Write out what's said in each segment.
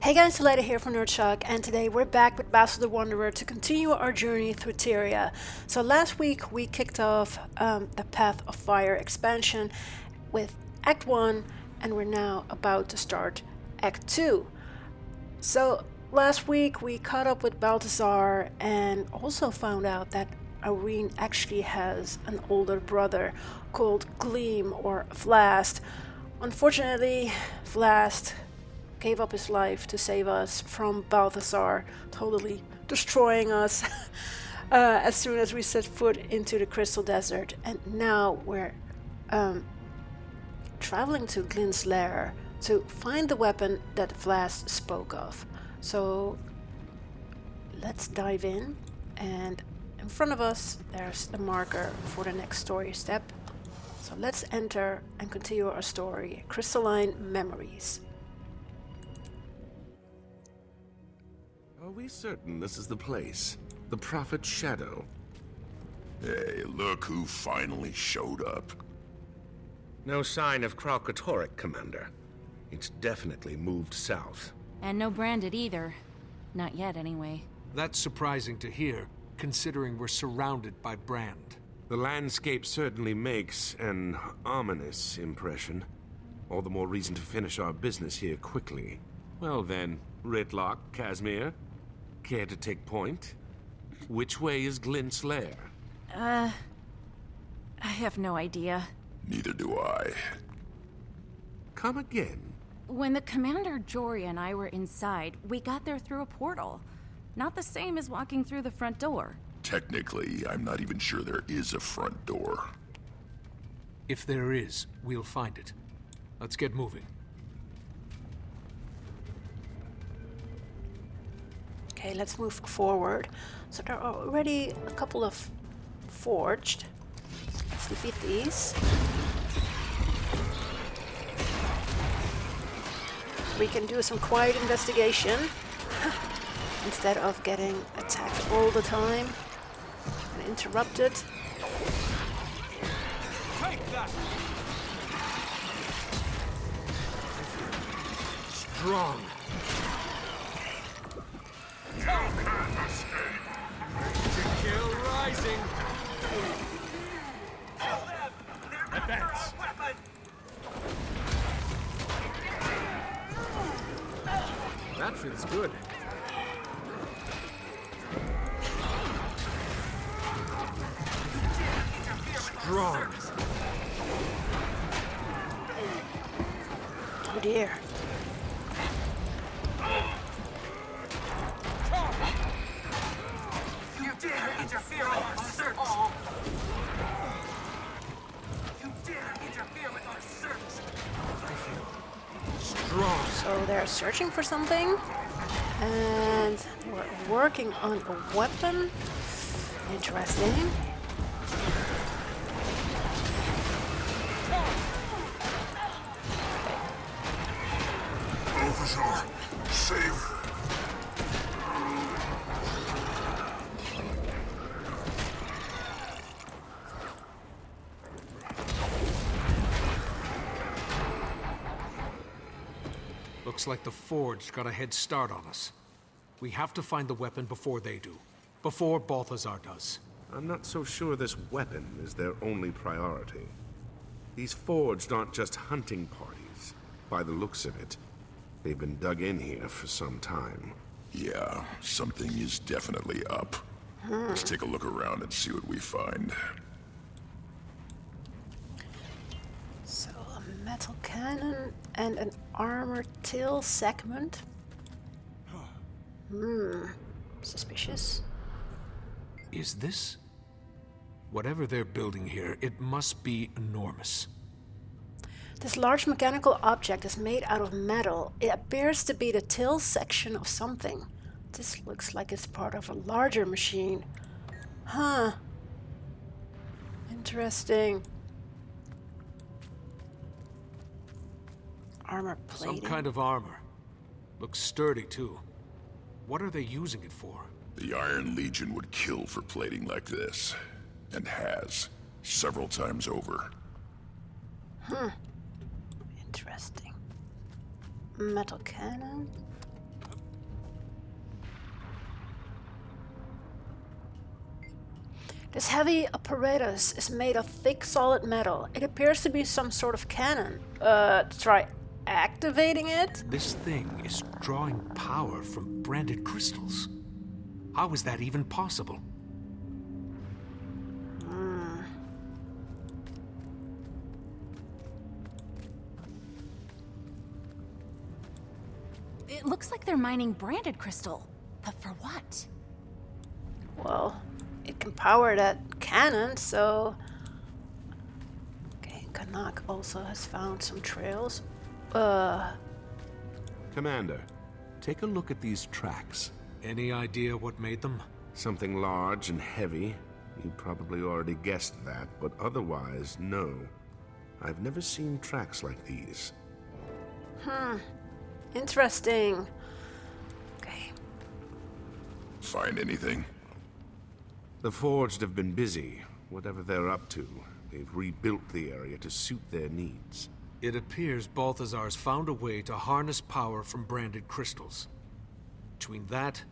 Hey guys, Lair here from NERDSHOCK, and today we're back with Basil the Wanderer to continue our journey through TYRIA. So last week we kicked off the Path of Fire expansion with Act 1, and we're now about to start Act 2. So last week we caught up with Balthazar and also found out that Irene actually has an older brother called Gleam or Vlast. Unfortunately, Vlast gave up his life to save us from Balthazar, totally destroying us as soon as we set foot into the Crystal Desert. And now we're traveling to Glint's Lair to find the weapon that Vlast spoke of. So let's dive in, and in front of us there's the marker for the next story step. So let's enter and continue our story, Crystalline Memories. Are we certain this is the place? The Prophet's Shadow? Hey, look who finally showed up. No sign of Kralkatorrik, Commander. It's definitely moved south. And no branded either. Not yet, anyway. That's surprising to hear, considering we're surrounded by brand. The landscape certainly makes an ominous impression. All the more reason to finish our business here quickly. Well then, Ritlock, Casimir, care to take point? Which way is Glint's Lair? I have no idea. Neither do I. Come again. When the Commander, Jory, and I were inside, we got there through a portal. Not the same as walking through the front door. Technically, I'm not even sure there is a front door. If there is, we'll find it. Let's get moving. Okay, let's move forward. So there are already a couple of forged. Let's defeat these. We can do some quiet investigation instead of getting attacked all the time and interrupted. Take that! Strong. To kill rising. Advance. That feels good. Strong. Oh dear. You dare interfere with our search! You dare interfere with our search! Strong. So they're searching for something, and we're working on a weapon. Interesting. Balthazar, save her. Looks like the Forged got a head start on us. We have to find the weapon before they do. Before Balthazar does. I'm not so sure this weapon is their only priority. These Forged aren't just hunting parties. By the looks of it, they've been dug in here for some time. Yeah, something is definitely up. Let's take a look around and see what we find. So a metal cannon and an armor till segment. Suspicious. Is this? Whatever they're building here, it must be enormous. This large mechanical object is made out of metal. It appears to be the till section of something. This looks like it's part of a larger machine. Huh. Interesting. Armor plating. Some kind of armor. Looks sturdy, too. What are they using it for? The Iron Legion would kill for plating like this. And has. Several times over. Interesting. Metal cannon. This heavy apparatus is made of thick solid metal. It appears to be some sort of cannon. Try activating it? This thing is drawing power from branded crystals. How is that even possible? It looks like they're mining branded crystal. But for what? Well, it can power that cannon, so... Okay, Kanak also has found some trails. Commander, take a look at these tracks. Any idea what made them? Something large and heavy. You probably already guessed that, but otherwise, no. I've never seen tracks like these. Interesting. Okay. Find anything? The Forged have been busy. Whatever they're up to, they've rebuilt the area to suit their needs. It appears Balthazar's found a way to harness power from branded crystals. Between that,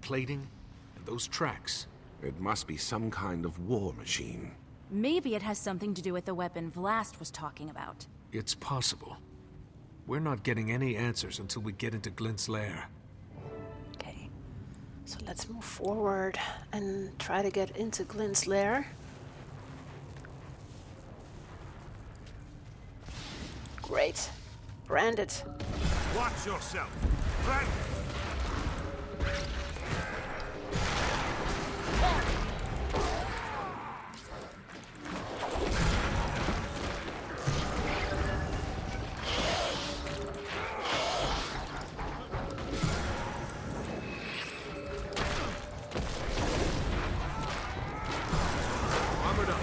plating, and those tracks. It must be some kind of war machine. Maybe it has something to do with the weapon Vlast was talking about. It's possible. We're not getting any answers until we get into Glint's lair. Okay. So let's move forward and try to get into Glint's lair. Great. Branded. Watch yourself. Right. Armored up.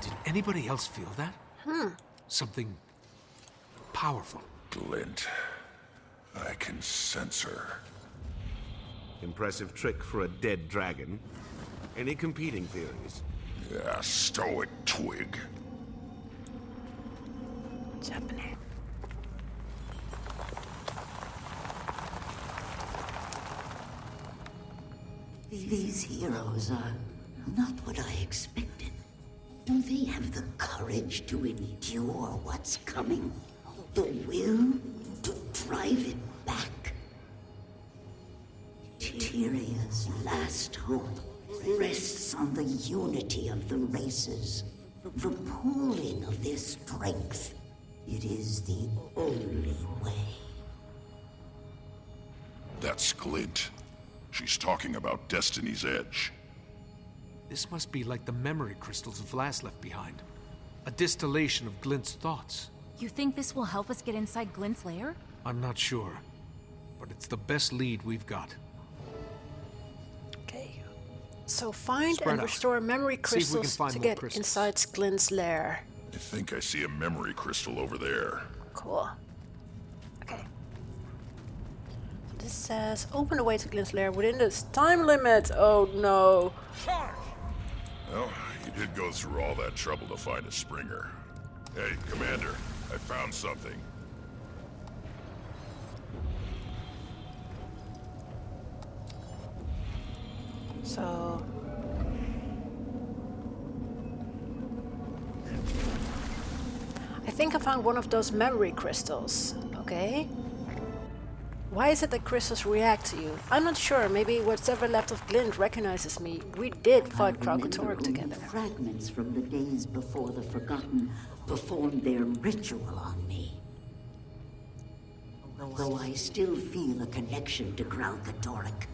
Did anybody else feel that? Something powerful. Glint. I can sense her. Impressive trick for a dead dragon. Any competing theories? Yeah, stoic twig. What's happening? These heroes are not what I expected. Do they have the courage to endure what's coming? The will to drive it back? Tyria's last hope rests on the unity of the races, the pooling of their strength. It is the only way. That's Glint. She's talking about Destiny's Edge. This must be like the memory crystals Vlast left behind. A distillation of Glint's thoughts. You think this will help us get inside Glint's lair? I'm not sure, but it's the best lead we've got. Okay. So find Spread and out. restore memory See if we can crystals find to more get crystals. inside Glint's lair. I think I see a memory crystal over there. Cool. Okay. This says open the way to Glint's lair within this time limit. Oh no. Charge! Well, you did go through all that trouble to find a Springer. Hey, Commander, I found something. So I think I found one of those memory crystals. Okay. Why is it that crystals react to you? I'm not sure. Maybe what's ever left of Glint recognizes me. We did fight I remember Kralkatorrik only together. fragments from the days before the Forgotten performed their ritual on me. Though I still feel a connection to Kralkatorrik,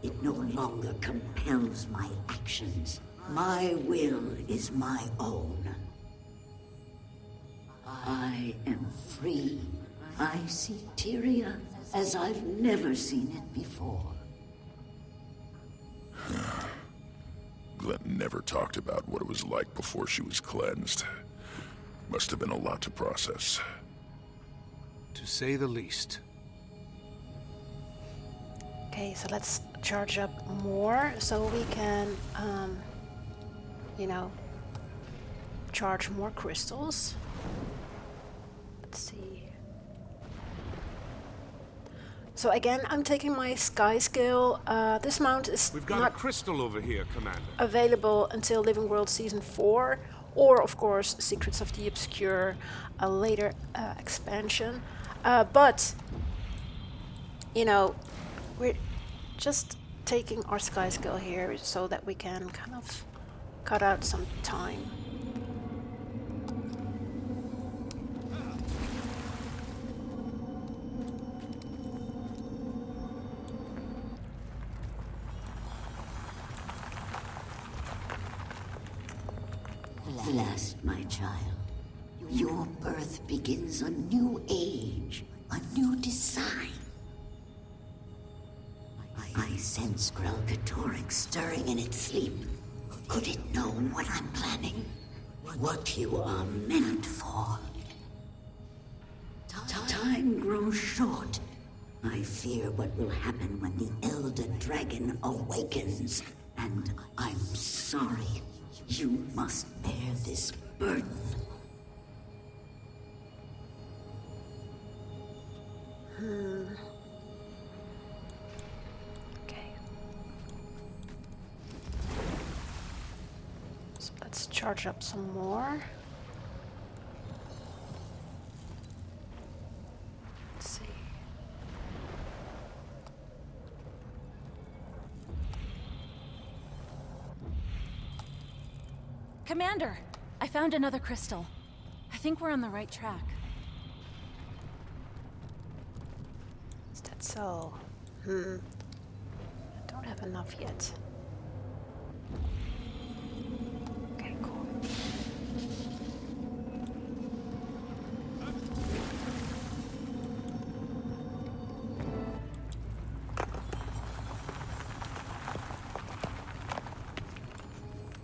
it no longer compels my actions. My will is my own. I am free. I see Tyria as I've never seen it before. Glint never talked about what it was like before she was cleansed. Must have been a lot to process. To say the least. Okay, so let's charge up more so we can, you know, charge more crystals. Let's see. So again, I'm taking my sky skill. This mount is We've got a not crystal over here, Commander. available until Living World Season 4, or of course Secrets of the Obscure, a later expansion. But, you know, we're just taking our sky skill here so that we can kind of cut out some time. Last, my child, your birth begins a new age, a new design. I sense Grelkatorix stirring in its sleep. Could it know what I'm planning? What you are meant for? Time grows short. I fear what will happen when the Elder Dragon awakens. And I'm sorry. You must bear this burden. Okay. So let's charge up some more. Let's see. Commander, I found another crystal. I think we're on the right track. Is that so? I don't have enough yet. Okay, cool.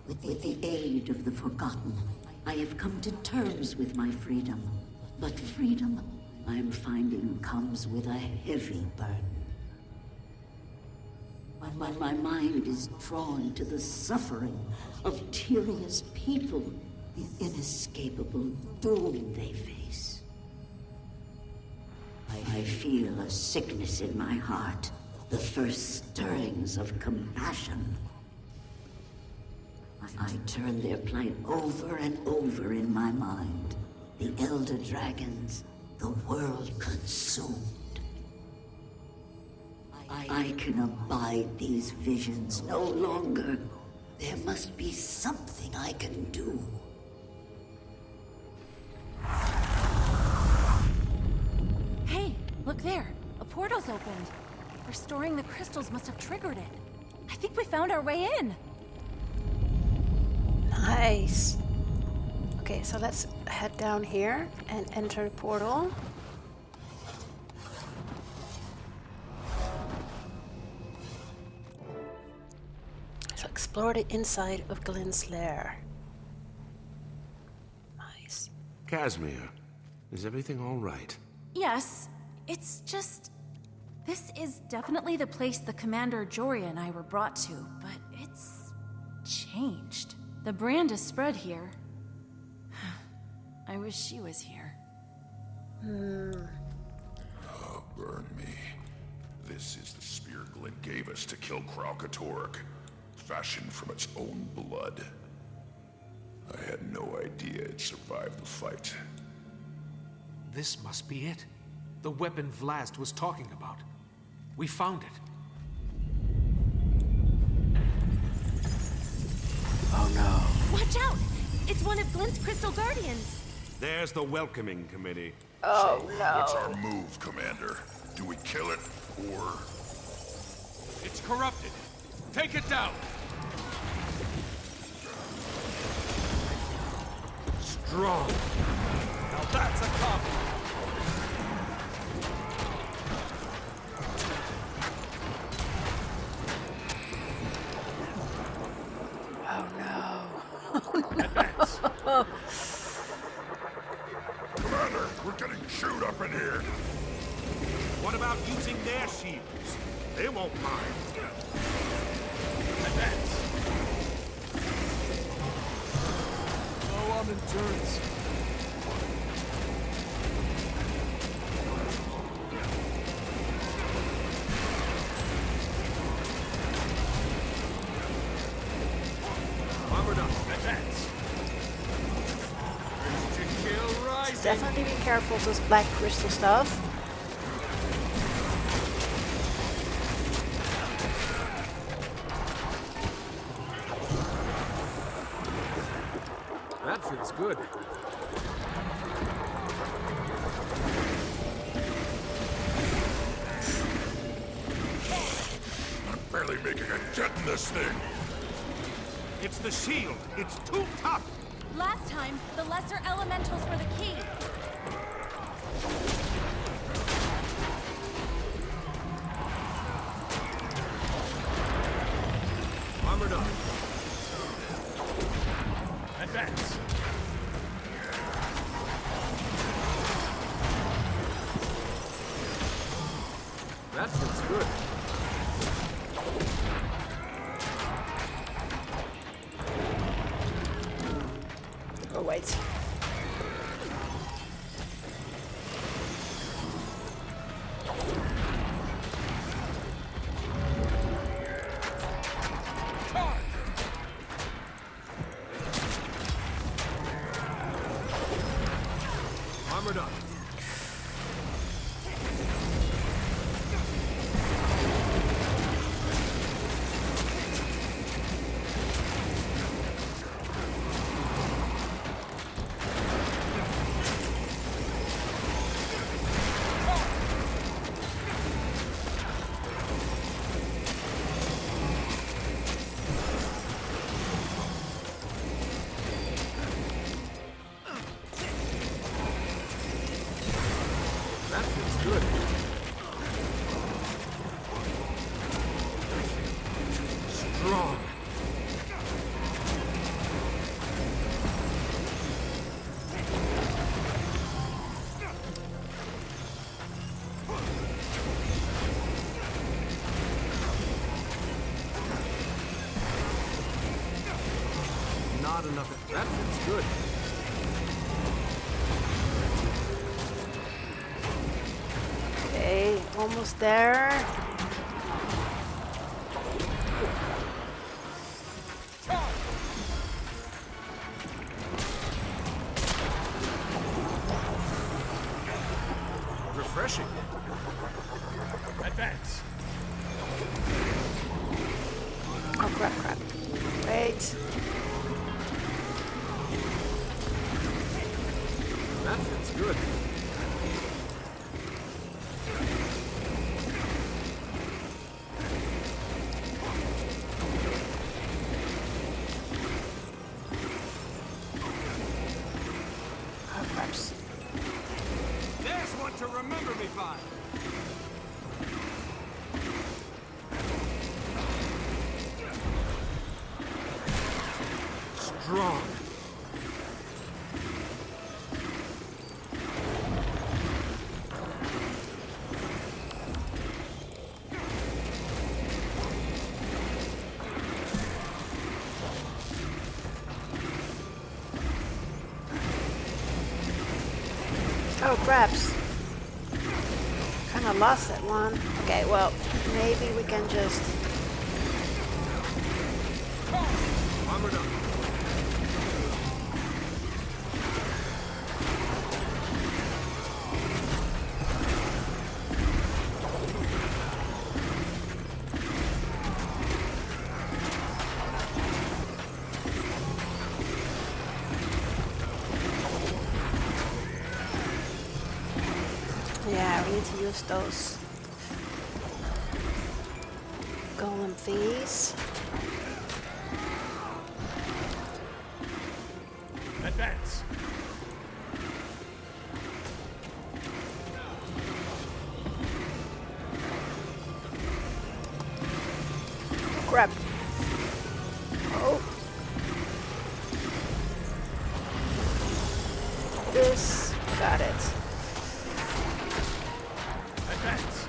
With the aid of the Forgotten, I have come to terms with my freedom. But freedom, I am finding, comes with a heavy burden. My mind is drawn to the suffering of TYRIA's people, the inescapable doom they face. I feel a sickness in my heart, the first stirrings of compassion. I turn their plight over and over in my mind. The Elder Dragons, the world consumed. I can abide these visions no longer. There must be something I can do. Hey, look there. A portal's opened. Restoring the crystals must have triggered it. I think we found our way in. Nice. Okay, so let's head down here and enter the portal. So explore the inside of Glint's lair. Nice. Casimir, is everything all right? Yes, it's just... This is definitely the place the Commander Joria and I were brought to, but it's... changed. The brand is spread here. I wish she was here. Oh, burn me. This is the spear Glint gave us to kill Kralkatorg, fashioned from its own blood. I had no idea it survived the fight. This must be it. The weapon Vlast was talking about. We found it. Oh no. Watch out! It's one of Glint's Crystal Guardians! There's the welcoming committee. Oh So, no. what's our move, Commander? Do we kill it, or... It's corrupted. Take it down. Strong. Now that's a copy. Advance. Commander, we're getting chewed up in here. What about using their shields? They won't mind. Advance. Oh, I'm in turns. Armored up. Advance. Urge to kill rising. Definitely be careful of this black crystal stuff. That feels good. I'm barely making a dent in this thing. It's the shield. It's too tough. Last time, the lesser elementals were the key. Armored up. Advance. That feels good. Oh, wait. Armored up. That feels good. Strong. Not enough. That feels good. Okay, almost there. Refreshing. Advance. Oh, crap, crap. Wait. That feels good. Oh, craps. There's one to remember me by. Strong. Oh, craps. Kinda lost that one. Okay, well, maybe we can just... Armored up. Yeah, we need to use those golem thingies. Advance. Crap. Oh. This. Got it. Advance.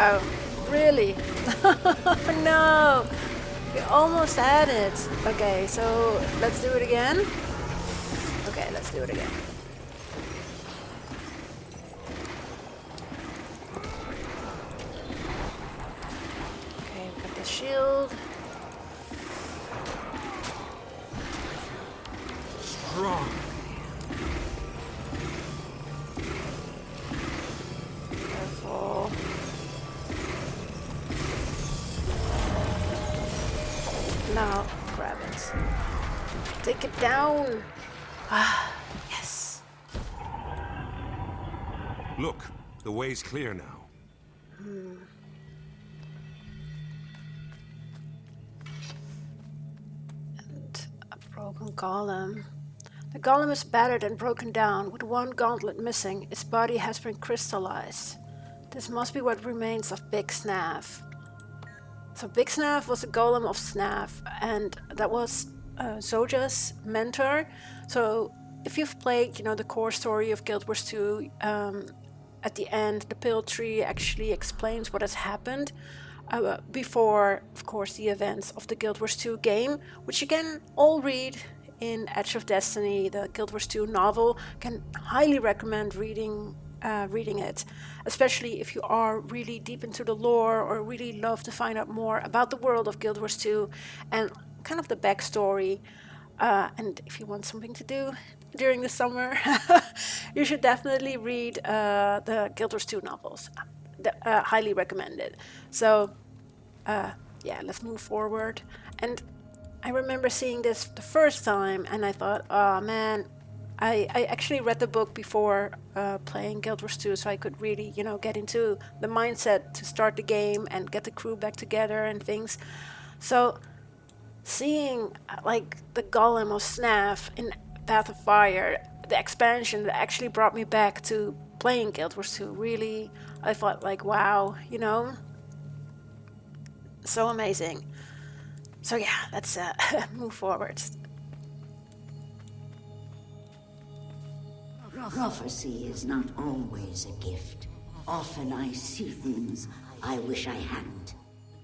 Oh, really? No! We almost had it. Okay, so let's do it again. Okay, let's do it again. Okay, we got the shield. Strong. Careful. Now, grab it. Take it down. Ah, yes. Look, the way's clear now. And a broken golem. The golem is battered and broken down, with one gauntlet missing. Its body has been crystallized. This must be what remains of Big Snav. So Big Snav was a golem of Snav, and that was Zoja's mentor. So if you've played, the core story of Guild Wars 2, at the end, the Pale Tree actually explains what has happened before, of course, the events of the Guild Wars 2 game, which you can all read in Edge of Destiny, the Guild Wars 2 novel. Can highly recommend reading it, especially if you are really deep into the lore or really love to find out more about the world of Guild Wars 2 and kind of the backstory. And if you want something to do during the summer, you should definitely read the Guild Wars 2 novels. Highly recommended. So, yeah, let's move forward. And I remember seeing this the first time, and I thought, oh man, I actually read the book before playing Guild Wars 2, so I could really, get into the mindset to start the game and get the crew back together and things. So seeing like the Golem of Snav in Path of Fire, the expansion that actually brought me back to playing Guild Wars 2, really, I thought like, wow, so amazing. So yeah, let's move forward. Prophecy is not always a gift. Often I see things I wish I hadn't.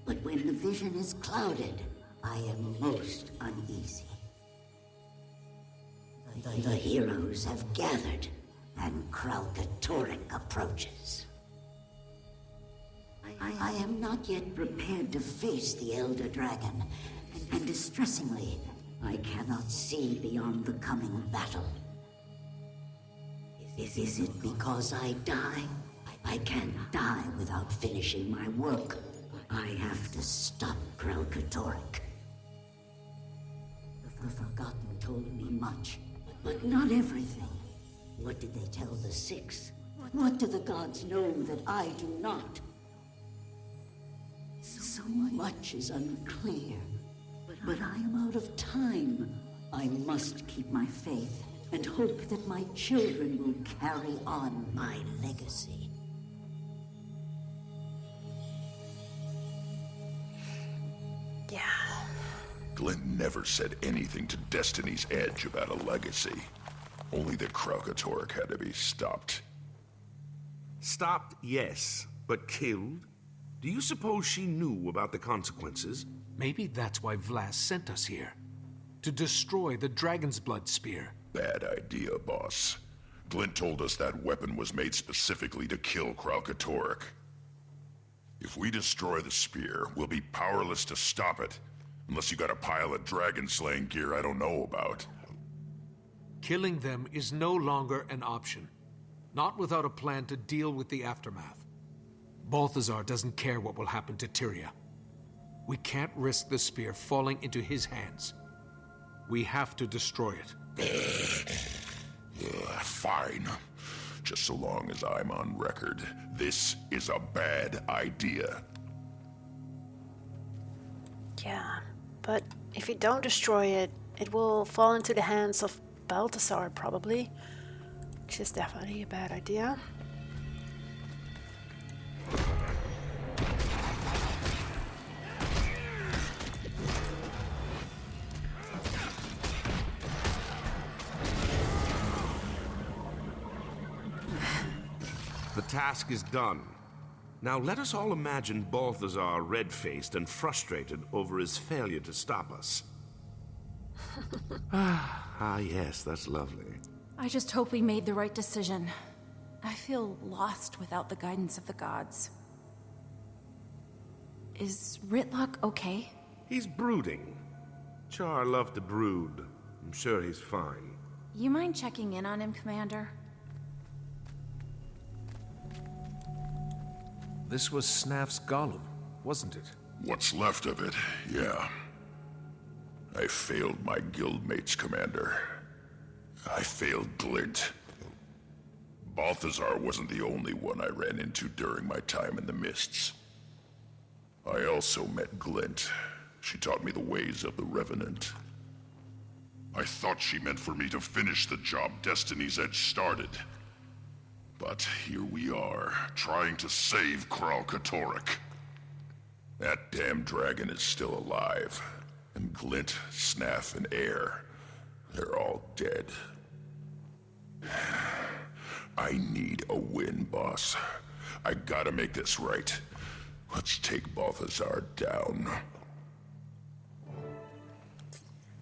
But when the vision is clouded, I am most uneasy. The heroes have gathered, and Kralkatorrik approaches. I am not yet prepared to face the Elder Dragon, and distressingly, I cannot see beyond the coming battle. Is it because I die? I can't die without finishing my work. I have to stop Kralkatorrik. The Forgotten told me much, but not everything. What did they tell the Six? What do the gods know that I do not? So much is unclear, but I am out of time. I must keep my faith and hope that my children will carry on my legacy. Yeah. Glint never said anything to Destiny's Edge about a legacy. Only that Kralkatorrik had to be stopped. Stopped, yes, but killed? Do you suppose she knew about the consequences? Maybe that's why Vlas sent us here. To destroy the Dragon's Blood Spear. Bad idea, boss. Glint told us that weapon was made specifically to kill Kralkatorrik. If we destroy the spear, we'll be powerless to stop it. Unless you got a pile of dragon-slaying gear I don't know about. Killing them is no longer an option. Not without a plan to deal with the aftermath. Balthazar doesn't care what will happen to TYRIA. We can't risk the spear falling into his hands. We have to destroy it. Fine. Just so long as I'm on record. This is a bad idea. Yeah, but if you don't destroy it, it will fall into the hands of Balthazar, probably. Which is definitely a bad idea. The task is done. Now let us all imagine Balthazar red-faced and frustrated over his failure to stop us. Yes, that's lovely. I just hope we made the right decision. I feel lost without the guidance of the gods. Is Rytlock okay? He's brooding. Char loved to brood. I'm sure he's fine. You mind checking in on him, Commander? This was Snaf's golem, wasn't it? What's left of it, yeah. I failed my guildmates, Commander. I failed Glint. Balthazar wasn't the only one I ran into during my time in the Mists. I also met Glint. She taught me the ways of the Revenant. I thought she meant for me to finish the job Destiny's Edge started. But here we are, trying to save Kralkatorrik. That damn dragon is still alive. And Glint, Snaf, and Air, they're all dead. I need a win, boss. I gotta make this right. Let's take Balthazar down.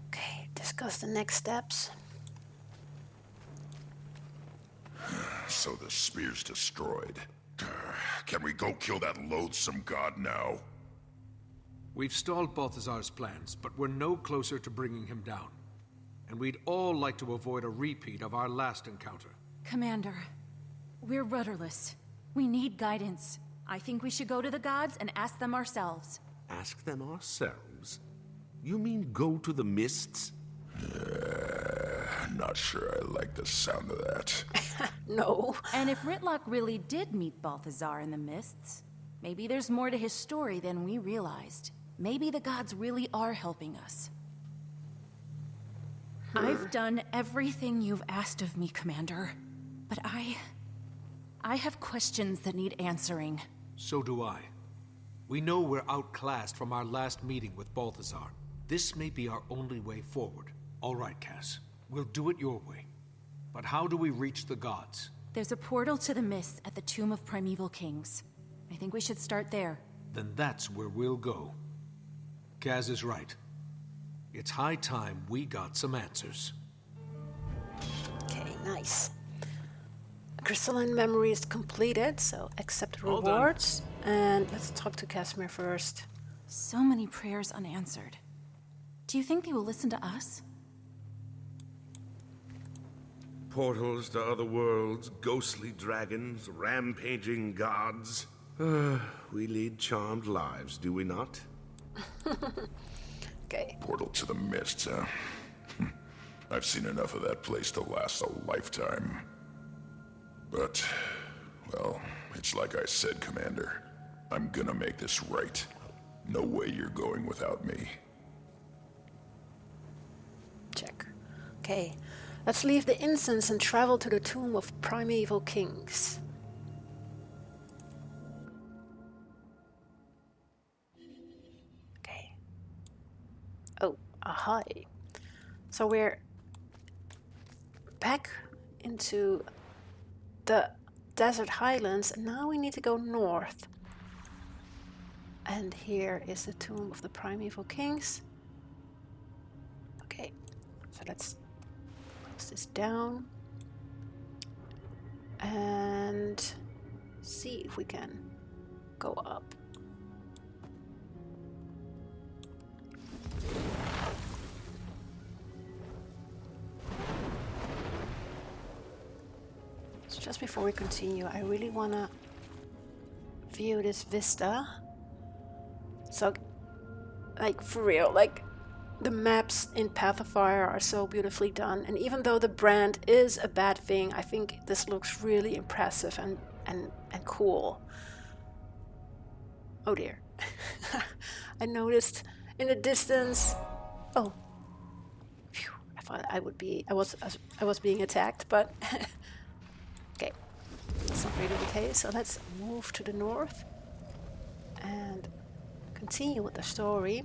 Okay, discuss the next steps. So the spear's destroyed. Can we go kill that loathsome god now? We've stalled Balthazar's plans, but we're no closer to bringing him down. And we'd all like to avoid a repeat of our last encounter. Commander, we're rudderless. We need guidance. I think we should go to the gods and ask them ourselves. Ask them ourselves? You mean go to the Mists? Not sure I like the sound of that. No. And if Rytlock really did meet Balthazar in the Mists, maybe there's more to his story than we realized. Maybe the gods really are helping us. I've done everything you've asked of me, Commander. But I have questions that need answering. So do I. We know we're outclassed from our last meeting with Balthazar. This may be our only way forward. All right, Cass. We'll do it your way. But how do we reach the gods? There's a portal to the Mists at the Tomb of Primeval Kings. I think we should start there. Then that's where we'll go. Kaz is right. It's high time we got some answers. Okay, nice. Crystalline Memories completed, so accept All done. rewards. And let's talk to Casimir first. So many prayers unanswered. Do you think they will listen to us? Portals to other worlds, ghostly dragons, rampaging gods. We lead charmed lives, do we not? Okay. Portal to the Mists, huh? I've seen enough of that place to last a lifetime. But, well, it's like I said, Commander. I'm gonna make this right. No way you're going without me. Check. Okay. Let's leave the incense and travel to the Tomb of Primeval Kings. Okay. Oh, aha. So we're back into the desert highlands, and now we need to go north. And here is the Tomb of the Primeval Kings. Okay, so let's close this down and see if we can go up. So just before we continue, I really want to view this vista. So, like, for real, like, the maps in Path of Fire are so beautifully done. And even though the brand is a bad thing, I think this looks really impressive and cool. Oh dear. I noticed in the distance. Oh. Phew, I thought I was being attacked, but okay. That's not really the case. So let's move to the north and continue with the story.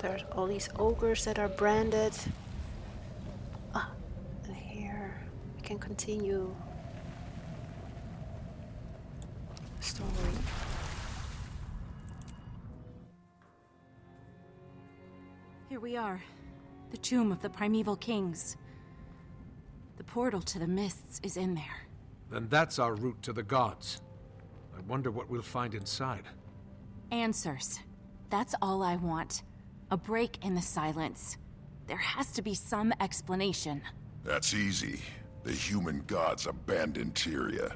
There's all these ogres that are branded. Ah, and here we can continue the story. Here we are. The tomb of the primeval kings. The portal to the mists is in there. Then that's our route to the gods. I wonder what we'll find inside. Answers. That's all I want. A break in the silence. There has to be some explanation. That's easy. The human gods abandoned TYRIA.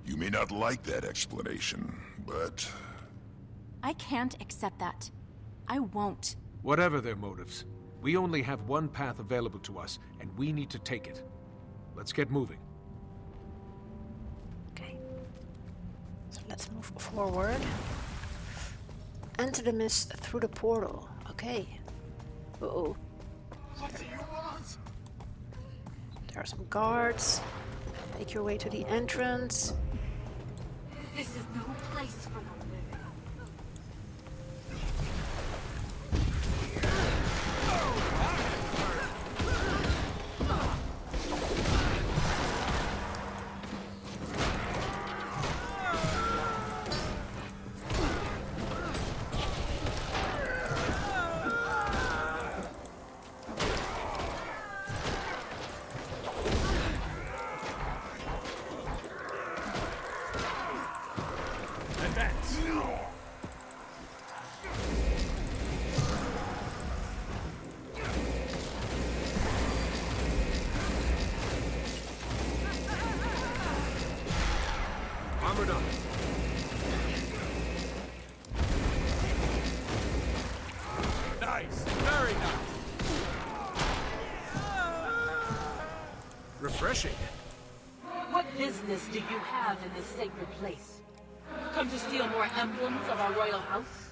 You may not like that explanation, but... I can't accept that. I won't. Whatever their motives, we only have one path available to us, and we need to take it. Let's get moving. Okay. So let's move forward. Enter the mist through the portal. Okay. Uh-oh. What do you want? There are some guards. Make your way to the entrance. This is no place for the living. Armored up. Nice, very nice. Refreshing. What business do you have in this sacred place? Come to steal more emblems of our royal house?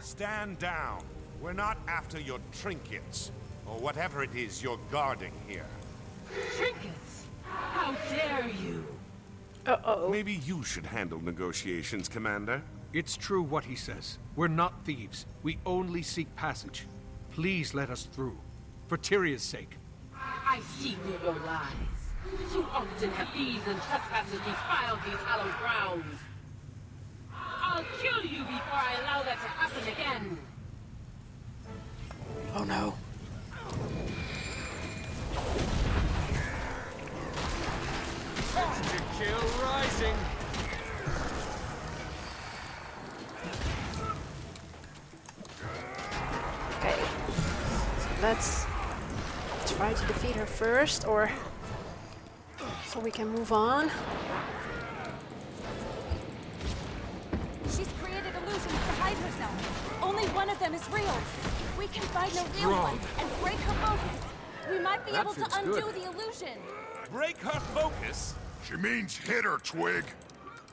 Stand down. We're not after your trinkets, or whatever it is you're guarding here. Trinkets? How dare you? Uh-oh. Maybe you should handle negotiations, Commander. It's true what he says. We're not thieves. We only seek passage. Please let us through. For TYRIA's sake. I see through your lies. Too often have thieves and trespassers defiled these hallowed grounds. I'll kill you before I allow that to happen again. Oh no. To kill rising. Okay. So let's try to defeat her first, or so we can move on. She's created illusions to hide herself. Only one of them is real. If we can find the real Strong. one and break her focus, we might be That able to fits undo good. the illusion. Break her focus? She means hit her, Twig.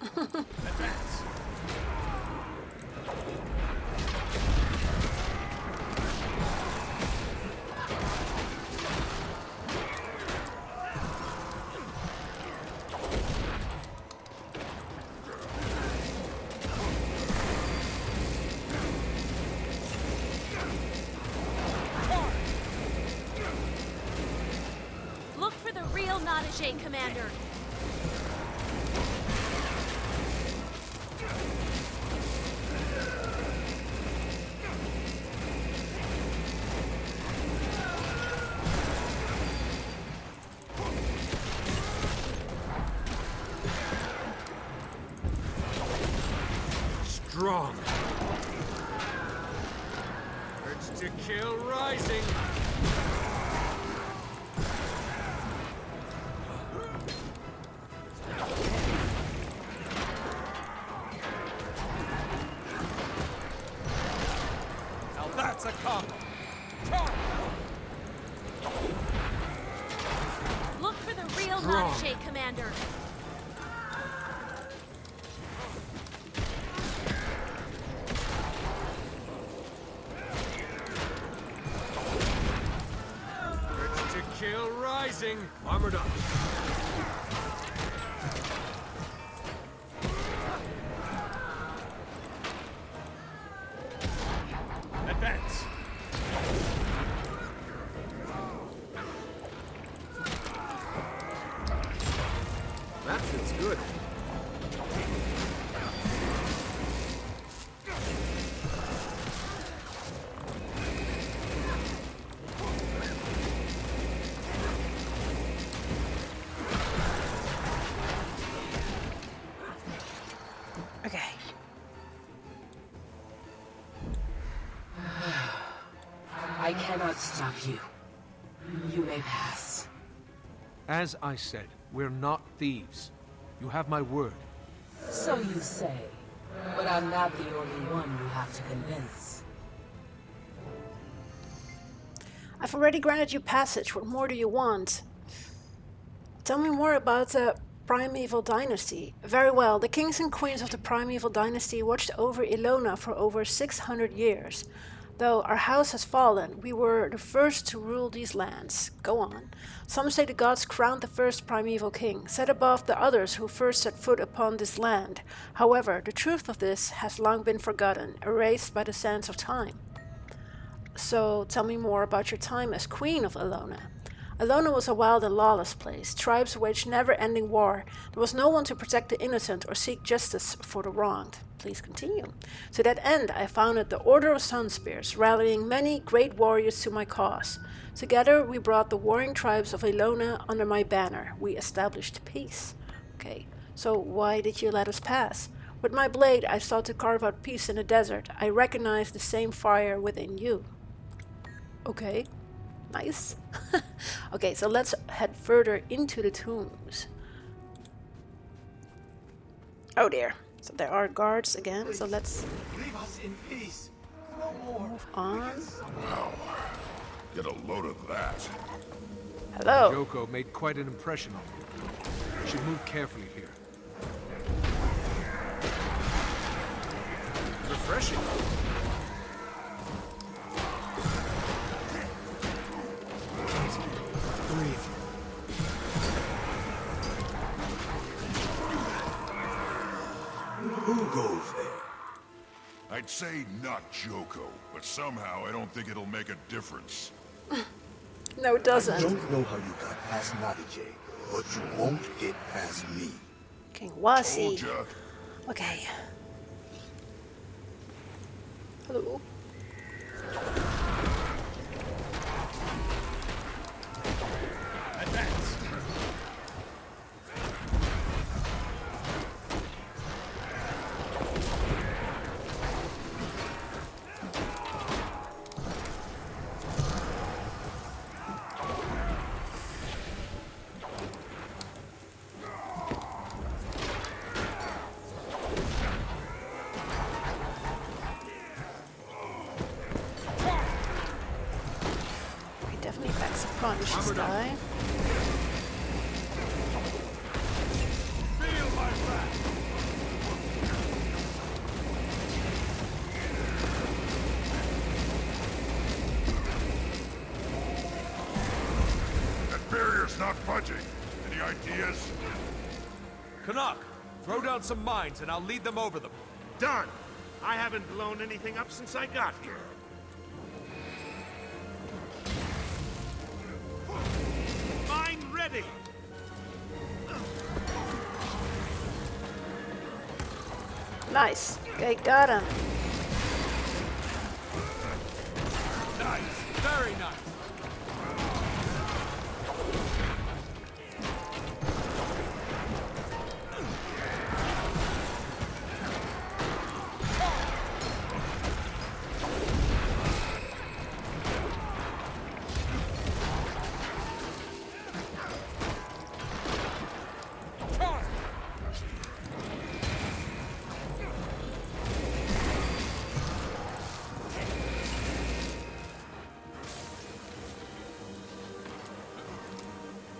Advance. Look for the real Nodajay, Commander. Strong. Urge to kill rising. Now that's a combo. Look for the real Strong. Nodajay, Commander. Urge to kill rising. Armored up. Advance. good. Okay. I cannot stop you. You may pass. As I said, we're not thieves. You have my word. So you say. But I'm not the only one you have to convince. I've already granted you passage. What more do you want? Tell me more about the Primeval Dynasty. Very well. The kings and queens of the Primeval Dynasty watched over Ilona for over 600 years. Though our house has fallen, we were the first to rule these lands. Go on. Some say the gods crowned the first primeval king, set above the others who first set foot upon this land. However, the truth of this has long been forgotten, erased by the sands of time. So tell me more about your time as queen of Ilona. Ilona was a wild and lawless place. Tribes waged never-ending war. There was no one to protect the innocent or seek justice for the wronged. Please continue. To that end, I founded the Order of Sunspears, rallying many great warriors to my cause. Together, we brought the warring tribes of Ilona under my banner. We established peace. Okay, so why did you let us pass? With my blade, I sought to carve out peace in the desert. I recognized the same fire within you. Okay. Nice. Okay, so let's head further into the tombs. Oh dear. So there are guards again, so let's Leave us in peace. No more. move on. Wow. Get a load of that. Hello. Joko made quite an impression on me. You should move carefully here. Refreshing. Breathe. Who goes there? I'd say not Joko, but somehow I don't think it'll make a difference. No, it I doesn't. don't know how you got past Nadije, but you won't get past me. King Told Wasi. ya. Okay. Hello. Advance. We definitely back some punch this guy. Feel my wrath. That barrier's not budging. Any ideas? Canuck, throw down some mines and I'll lead them over them. Done! I haven't blown anything up since I got here. Mine ready! Nice. Okay, got him. Nice, very nice.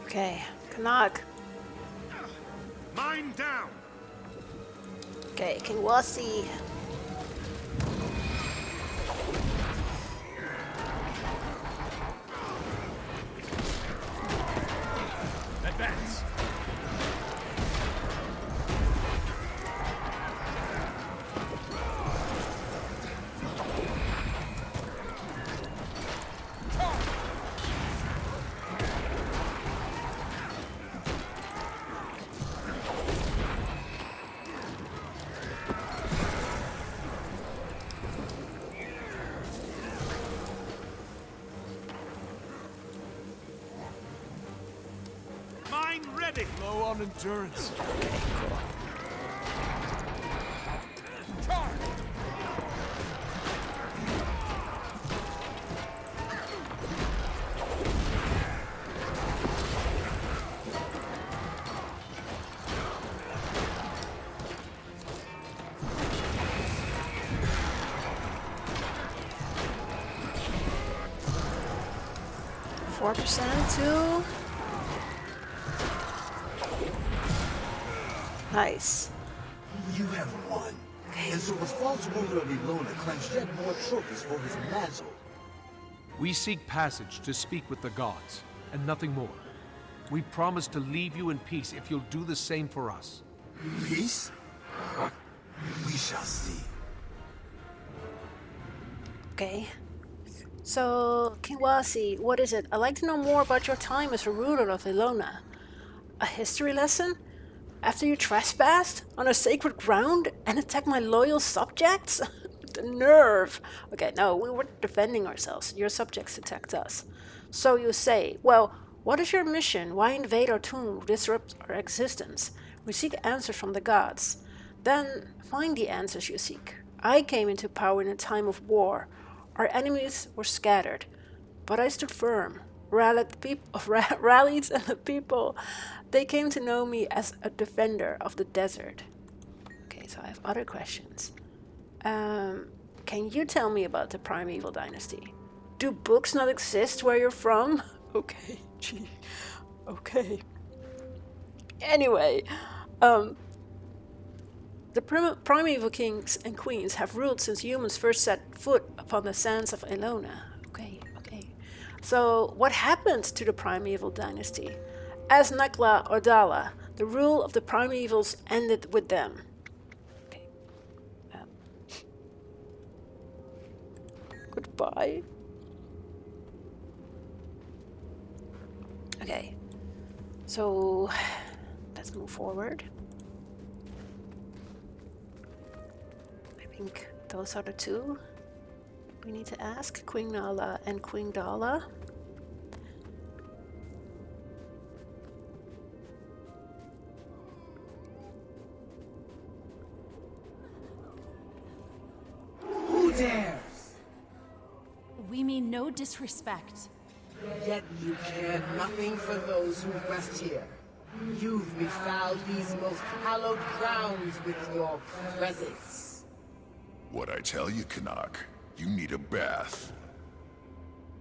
Okay, Canuck. Mine down! Okay, King Wasi. Advance. ready. Low on endurance. Okay, cool. Charge! 4% too. Nice. You have won. And so the false ruler of Ilona claims yet more trophies for his mantle. We seek passage to speak with the gods, and nothing more. We promise to leave you in peace if you'll do the same for us. Peace? We shall see. Okay. So, King Wasi, what is it? I'd like to know more about your time as a ruler of Ilona. A history lesson? After you trespassed on a sacred ground and attacked my loyal subjects? The nerve! Okay, no, we were defending ourselves. Your subjects attacked us. So you say, well, what is your mission? Why invade our tomb, disrupt our existence? We seek answers from the gods. Then find the answers you seek. I came into power in a time of war. Our enemies were scattered, but I stood firm, rallied and the people. They came to know me as a defender of the desert. Okay, so I have other questions. Can you tell me about the Primeval Dynasty? Do books not exist where you're from? Okay, gee. Okay. Anyway, the primeval kings and queens have ruled since humans first set foot upon the sands of Ilona. Okay. So, what happened to the primeval dynasty? As Nakla or Dala, the rule of the primevals ended with them. Okay. Goodbye. Okay. So, let's move forward. I think those are the two we need to ask. Queen Nala and Queen Dala. Who dares? We mean no disrespect. Yet you care nothing for those who rest here. You've befouled these most hallowed grounds with your presence. What I tell you, Canuck, you need a bath.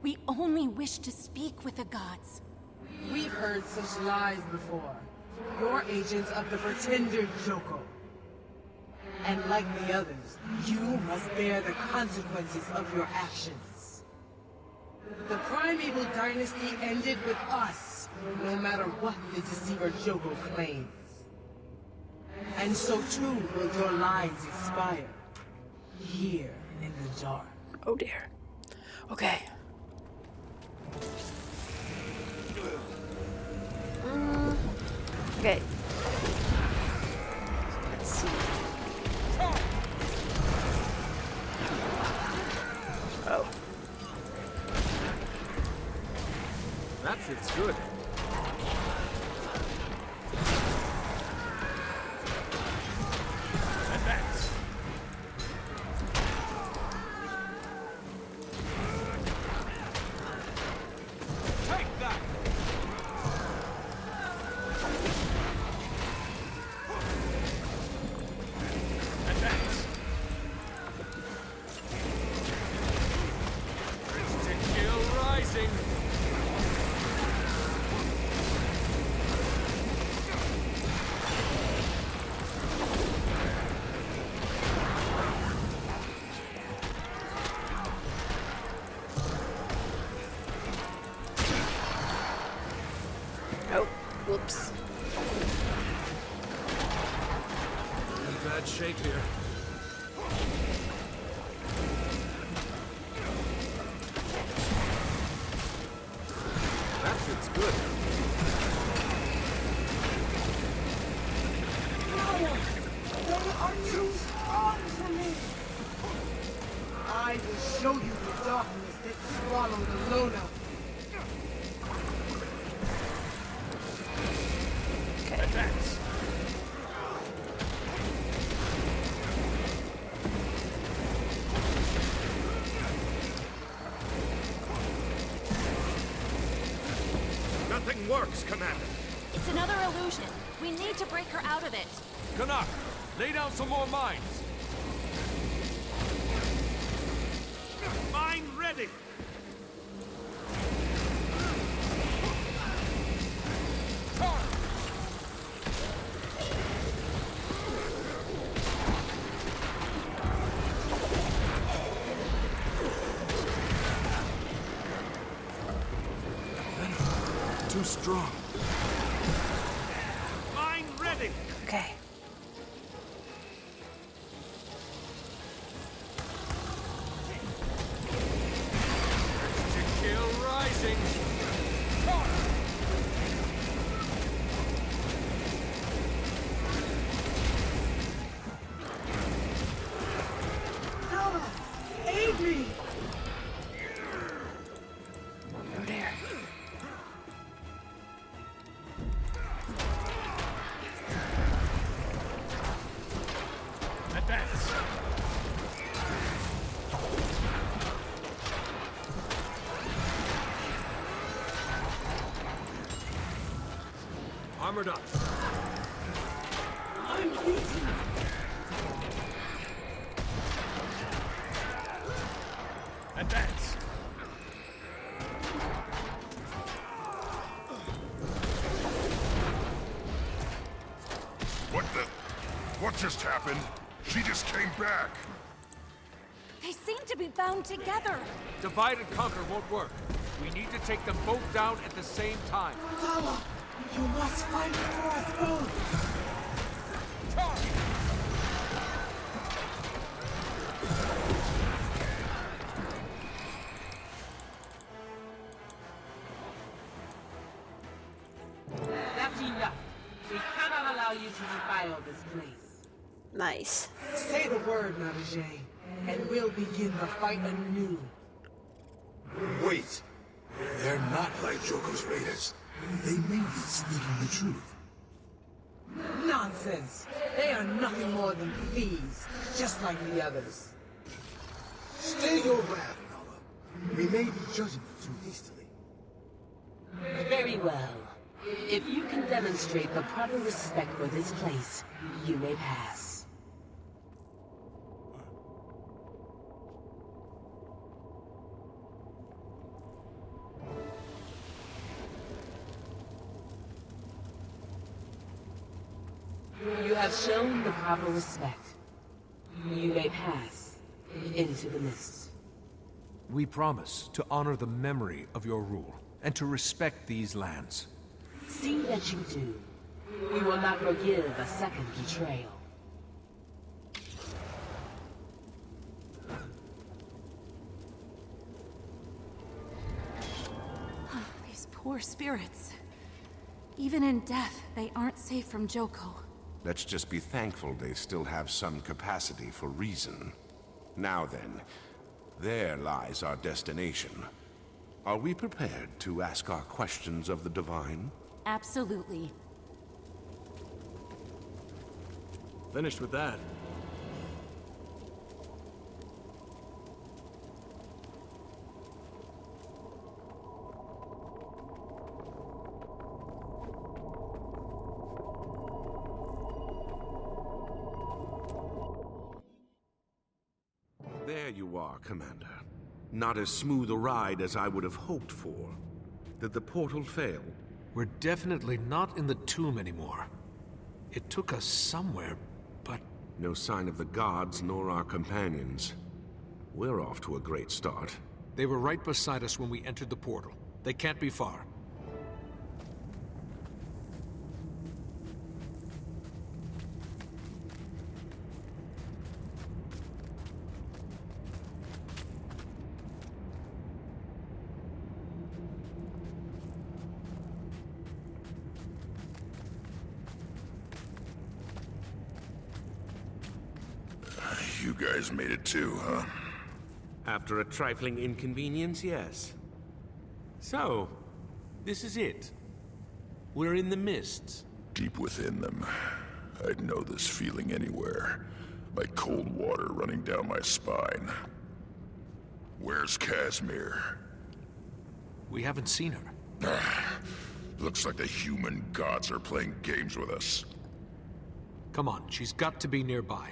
We only wish to speak with the gods. We've heard such lies before. You're agents of the pretender Joko. And like the others, you must bear the consequences of your actions. The Primeval Dynasty ended with us, no matter what the deceiver Joko claims. And so too will your lives expire, here in the dark. Oh dear. Okay. Okay. Let's see. Oh. That fits good. Advance. Take that. Advance. Instinct kill rising. Oh. Whoops. In bad shape here. That fits good. They are too strong for me! I will show you the darkness that swallowed Ilona. works, Commander. It's another illusion. We need to break her out of it. Canuck, lay down some more mines. Mine ready! Too strong. Mine ready! Okay. To kill rising. Aid me! Over there. Advance. Armored up. I'm beaten! Advance. What just happened? She just came back. They seem to be bound together. Divide and conquer won't work. We need to take them both down at the same time. Lala, you must fight for us both! That's enough. We cannot allow you to defile this place. Nice. Say the word, Navajay, and we'll begin the fight anew. Wait! They're not like Joko's raiders. They may be speaking the truth. Nonsense! They are nothing more than thieves, just like the others. Stay your wrath, Nala. We may be judging you too hastily. Very well. If you can demonstrate the proper respect for this place, you may pass. You have shown the proper respect. You may pass into the mists. We promise to honor the memory of your rule and to respect these lands. See that you do. We will not forgive a second betrayal. These poor spirits. Even in death, they aren't safe from Joko. Let's just be thankful they still have some capacity for reason. Now then, there lies our destination. Are we prepared to ask our questions of the Divine? Absolutely. Finished with that. There you are, Commander. Not as smooth a ride as I would have hoped for. Did the portal fail? We're definitely not in the tomb anymore. It took us somewhere, but... No sign of the gods nor our companions. We're off to a great start. They were right beside us when we entered the portal. They can't be far. You guys made it too, huh? After a trifling inconvenience, yes. So, this is it. We're in the mists. Deep within them. I'd know this feeling anywhere. Like cold water running down my spine. Where's Casimir? We haven't seen her. Looks like the human gods are playing games with us. Come on, she's got to be nearby.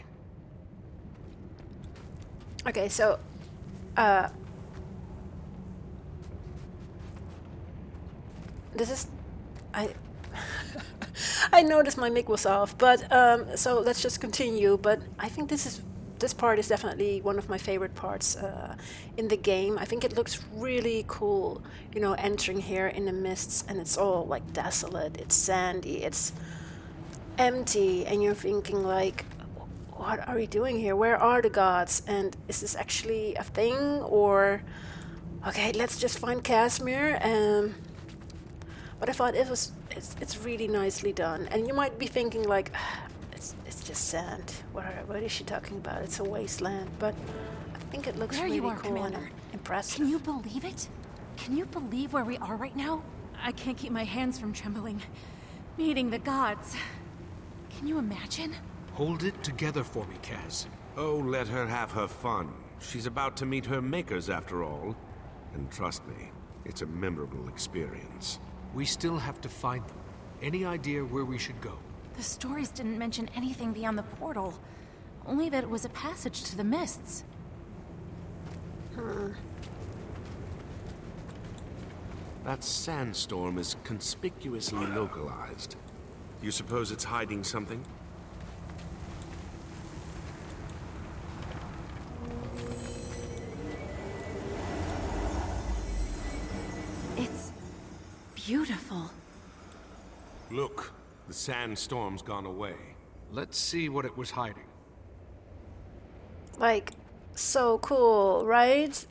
Okay, so this is I noticed my mic was off, but so let's just continue. But I think this part is definitely one of my favorite parts in the game. I think it looks really cool, you know, entering here in the mists, and it's all like desolate, it's sandy, it's empty, and you're thinking like, what are we doing here? Where are the gods? And is this actually a thing? Or okay, let's just find Casimir. But I thought it's really nicely done. And you might be thinking like, it's just sand. What is she talking about? It's a wasteland. But I think it looks really cool, Commander. And impressive. Can you believe it? Can you believe where we are right now? I can't keep my hands from trembling. Meeting the gods. Can you imagine? Hold it together for me, Kaz. Oh, let her have her fun. She's about to meet her makers after all. And trust me, it's a memorable experience. We still have to find them. Any idea where we should go? The stories didn't mention anything beyond the portal. Only that it was a passage to the mists. That sandstorm is conspicuously localized. You suppose it's hiding something? It's beautiful. Look, the sandstorm's gone away. Let's see what it was hiding. Like, so cool, right?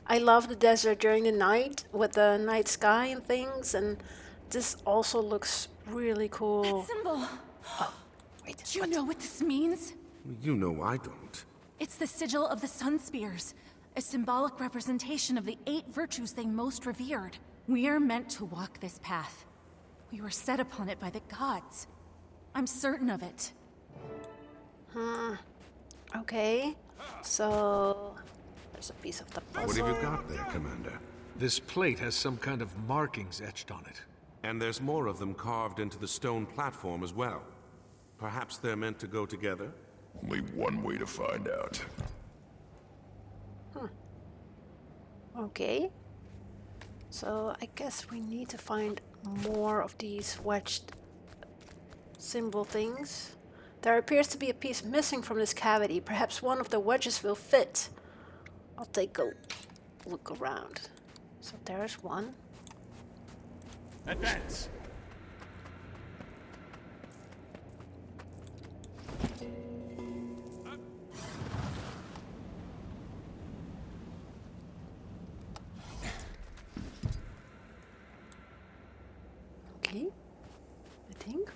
I love the desert during the night with the night sky and things, and this also looks really cool. That symbol. Oh, wait. Do you know what this means? You know I don't. It's the sigil of the Sun Spears, a symbolic representation of the 8 virtues they most revered. We are meant to walk this path. We were set upon it by the gods. I'm certain of it. Okay, so there's a piece of the puzzle. What have you got there, Commander? This plate has some kind of markings etched on it. And there's more of them carved into the stone platform as well. Perhaps they're meant to go together? Only one way to find out. Okay. So I guess we need to find more of these wedged symbol things. There appears to be a piece missing from this cavity. Perhaps one of the wedges will fit. I'll take a look around. So there's one. Advance! Okay, I think.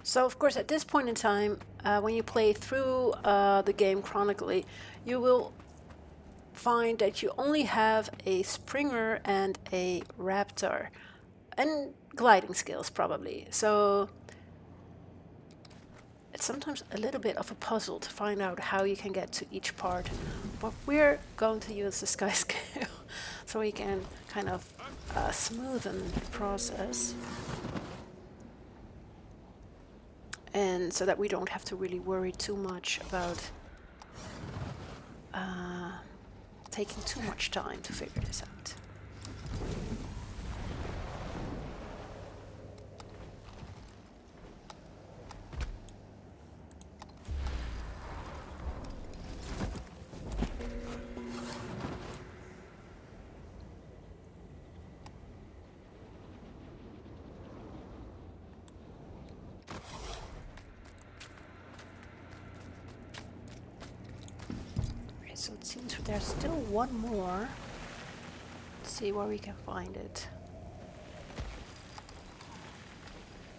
So of course at this point in time, when you play through the game chronically, you will find that you only have a Springer and a Raptor. And gliding skills probably. So it's sometimes a little bit of a puzzle to find out how you can get to each part. But we're going to use the sky scale so we can kind of smoothen the process. And so that we don't have to really worry too much about taking too much time to figure this out. So it seems there's still one more. Let's see where we can find it.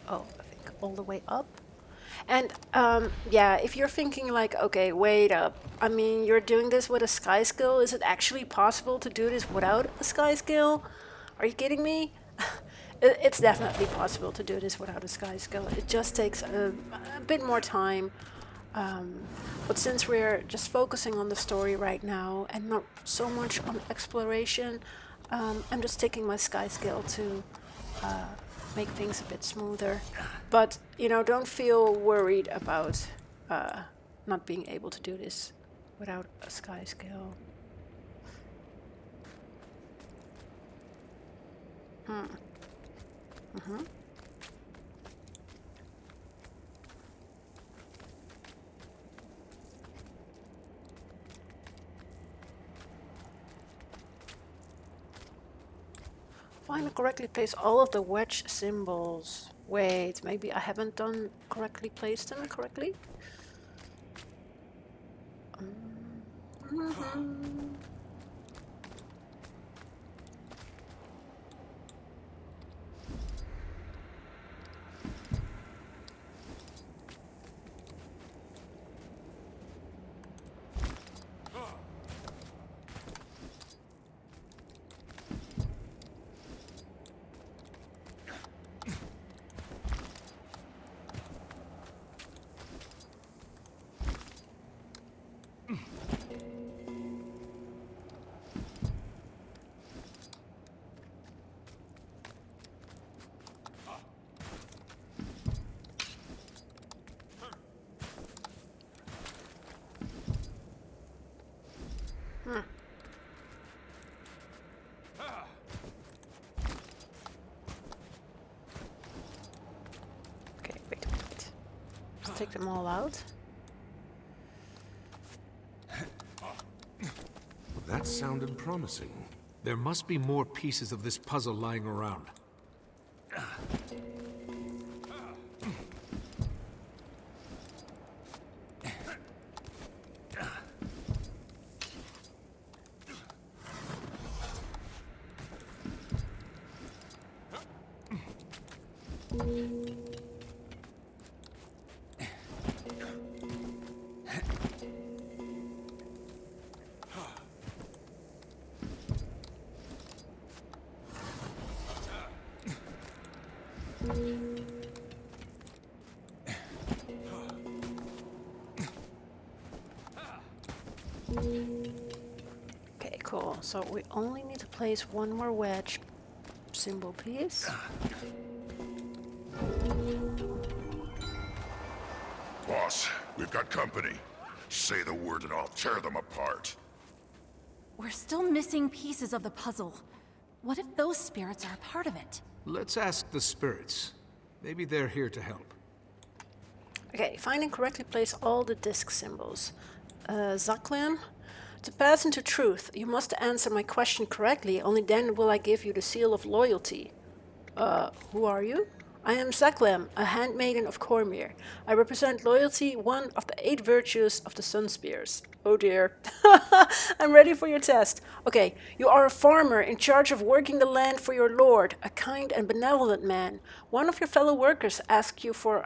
Oh, I think all the way up. And yeah, if you're thinking like, okay, wait up. I mean, you're doing this with a sky skill. Is it actually possible to do this without a sky skill? Are you kidding me? It's definitely possible to do this without a sky skill. It just takes a bit more time. But since we're just focusing on the story right now and not so much on exploration, I'm just taking my sky skill to make things a bit smoother. But, you know, don't feel worried about not being able to do this without a sky skill. Finally correctly place all of the wedge symbols. Wait, maybe I haven't done correctly placed them correctly? Okay, wait. Let's take them all out. That sounded promising. There must be more pieces of this puzzle lying around. Okay, cool. So we only need to place one more wedge symbol, please. Boss, we've got company. Say the word and I'll tear them apart. We're still missing pieces of the puzzle. What if those spirits are a part of it? Let's ask the spirits. Maybe they're here to help. Okay, find and correctly place all the disc symbols. Zaklan, to pass into truth, you must answer my question correctly, only then will I give you the seal of loyalty. Who are you? I am Zaklam, a handmaiden of Cormyr. I represent loyalty, one of the 8 virtues of the Sun Spears. Oh dear. I'm ready for your test. Okay, you are a farmer in charge of working the land for your lord, a kind and benevolent man. One of your fellow workers asks you for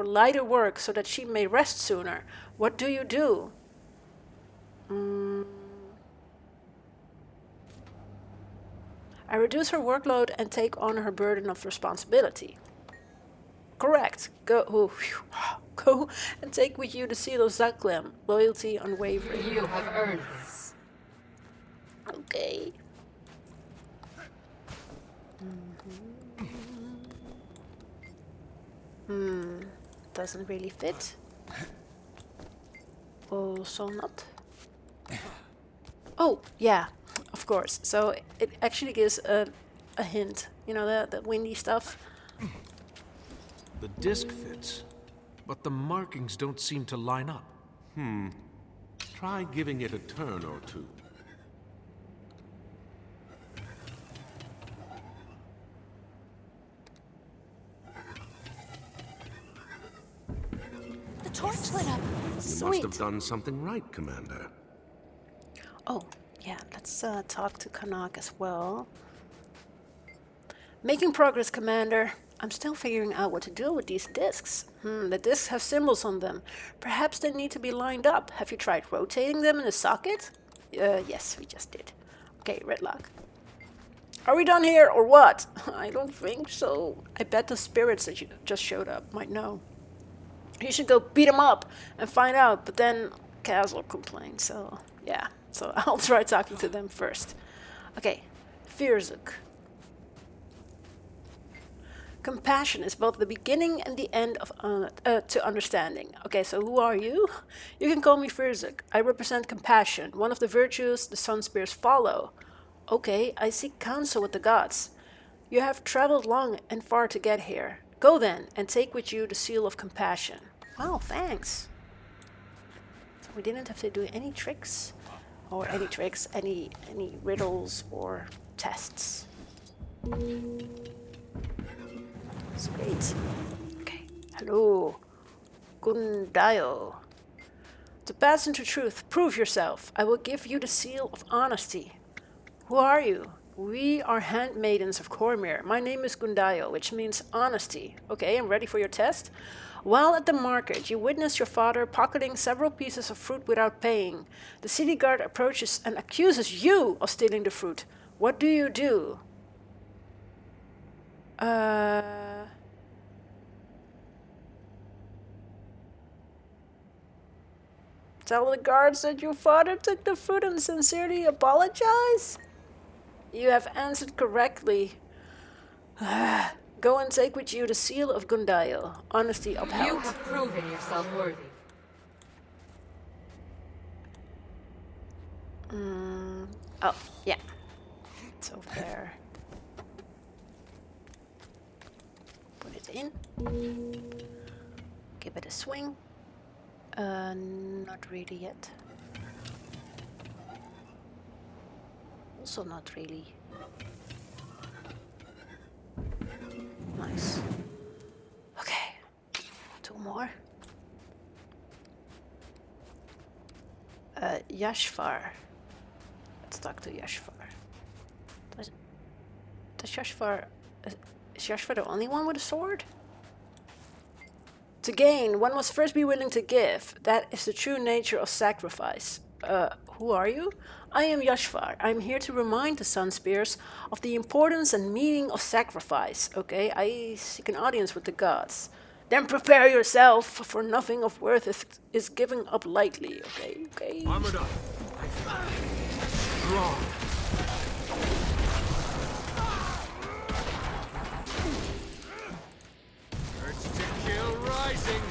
lighter work so that she may rest sooner. What do you do? I reduce her workload and take on her burden of responsibility. Correct. Go and take with you the seal of Zaklam, loyalty unwavering. You have earned this. Okay. Doesn't really fit. Also not. Oh, yeah, of course. So it actually gives a hint. You know, the windy stuff. The disc fits, but the markings don't seem to line up. Try giving it a turn or two. The torch lit up. You must Sweet. have done something right, Commander. Oh, yeah, let's talk to Kanak as well. Making progress, Commander. I'm still figuring out what to do with these discs. The discs have symbols on them. Perhaps they need to be lined up. Have you tried rotating them in a socket? Yes, we just did. Okay, Redlock. Are we done here or what? I don't think so. I bet the spirits that just showed up might know. You should go beat them up and find out, but then Kaz will complain, so yeah. So I'll try talking to them first. Okay, Firzuk. Compassion is both the beginning and the end of to understanding. Okay, so who are you? You can call me Firzuk. I represent compassion, one of the virtues the Sun Spears follow. Okay, I seek counsel with the gods. You have traveled long and far to get here. Go then, and take with you the seal of compassion. Wow, thanks. So we didn't have to do any tricks, any riddles or tests. Sweet. Okay. Hello. Gundayo. To pass into truth, prove yourself. I will give you the seal of honesty. Who are you? We are handmaidens of Cormyr. My name is Gundayo, which means honesty. Okay, I'm ready for your test. While at the market, you witness your father pocketing several pieces of fruit without paying. The city guard approaches and accuses you of stealing the fruit. What do you do? Tell the guards that your father took the fruit and sincerely apologize? You have answered correctly. Go and take with you the seal of Gundayo. Honesty upheld. You have proven yourself worthy. Oh, yeah. It's over there. Put it in. Give it a swing. Not really yet. Also not really. Nice. Okay. 2 more. Yashfar. Let's talk to Yashfar. Is Yashfar the only one with a sword? To gain, one must first be willing to give. That is the true nature of sacrifice. Who are you? I am Yashfar. I'm here to remind the Sun Spears of the importance and meaning of sacrifice. Okay, I seek an audience with the gods. Then prepare yourself, for nothing of worth is given up lightly. Okay. Armored up. Strong. Urge to kill rising.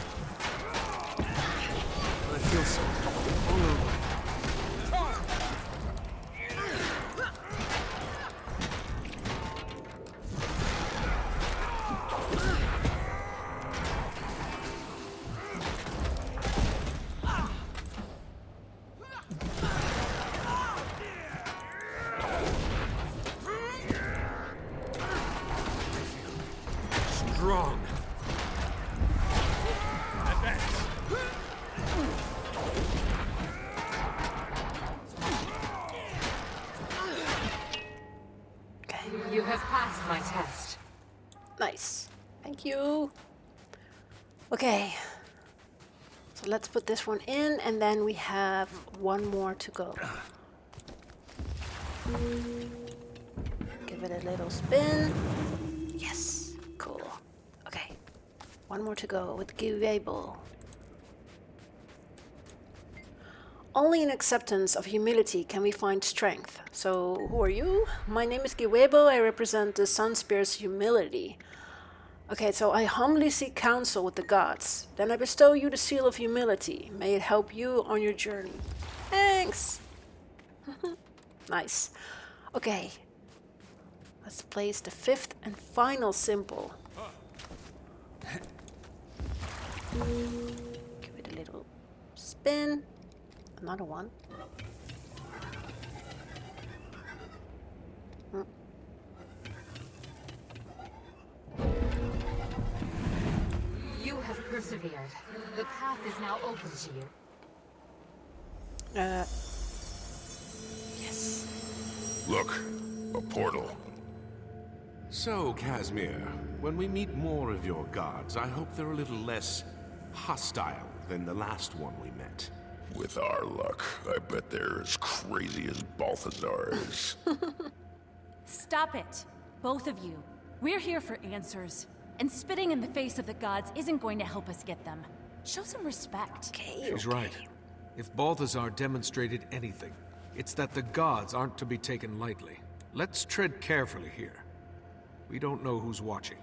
I feel so vulnerable. Strong. Okay. You have passed my test. Nice. Thank you. Okay. So let's put this one in, and then we have 1 more to go. Give it a little spin. Yes. Cool. Okay. 1 more to go with Giwebo. Only in acceptance of humility can we find strength. So, who are you? My name is Giwebo. I represent the Sun Spear's humility. Okay, so I humbly seek counsel with the gods. Then I bestow you the seal of humility. May it help you on your journey. Thanks! Nice. Okay. Let's place the 5th and final symbol. Give it a little spin. Another one. You have persevered. The path is now open to you. Yes. Look, a portal. So, Casimir, when we meet more of your gods, I hope they're a little less hostile than the last one we met. With our luck, I bet they're as crazy as Balthazar is. Stop it, both of you. We're here for answers, and spitting in the face of the gods isn't going to help us get them. Show some respect. Okay. She's right. If Balthazar demonstrated anything, it's that the gods aren't to be taken lightly. Let's tread carefully here. We don't know who's watching.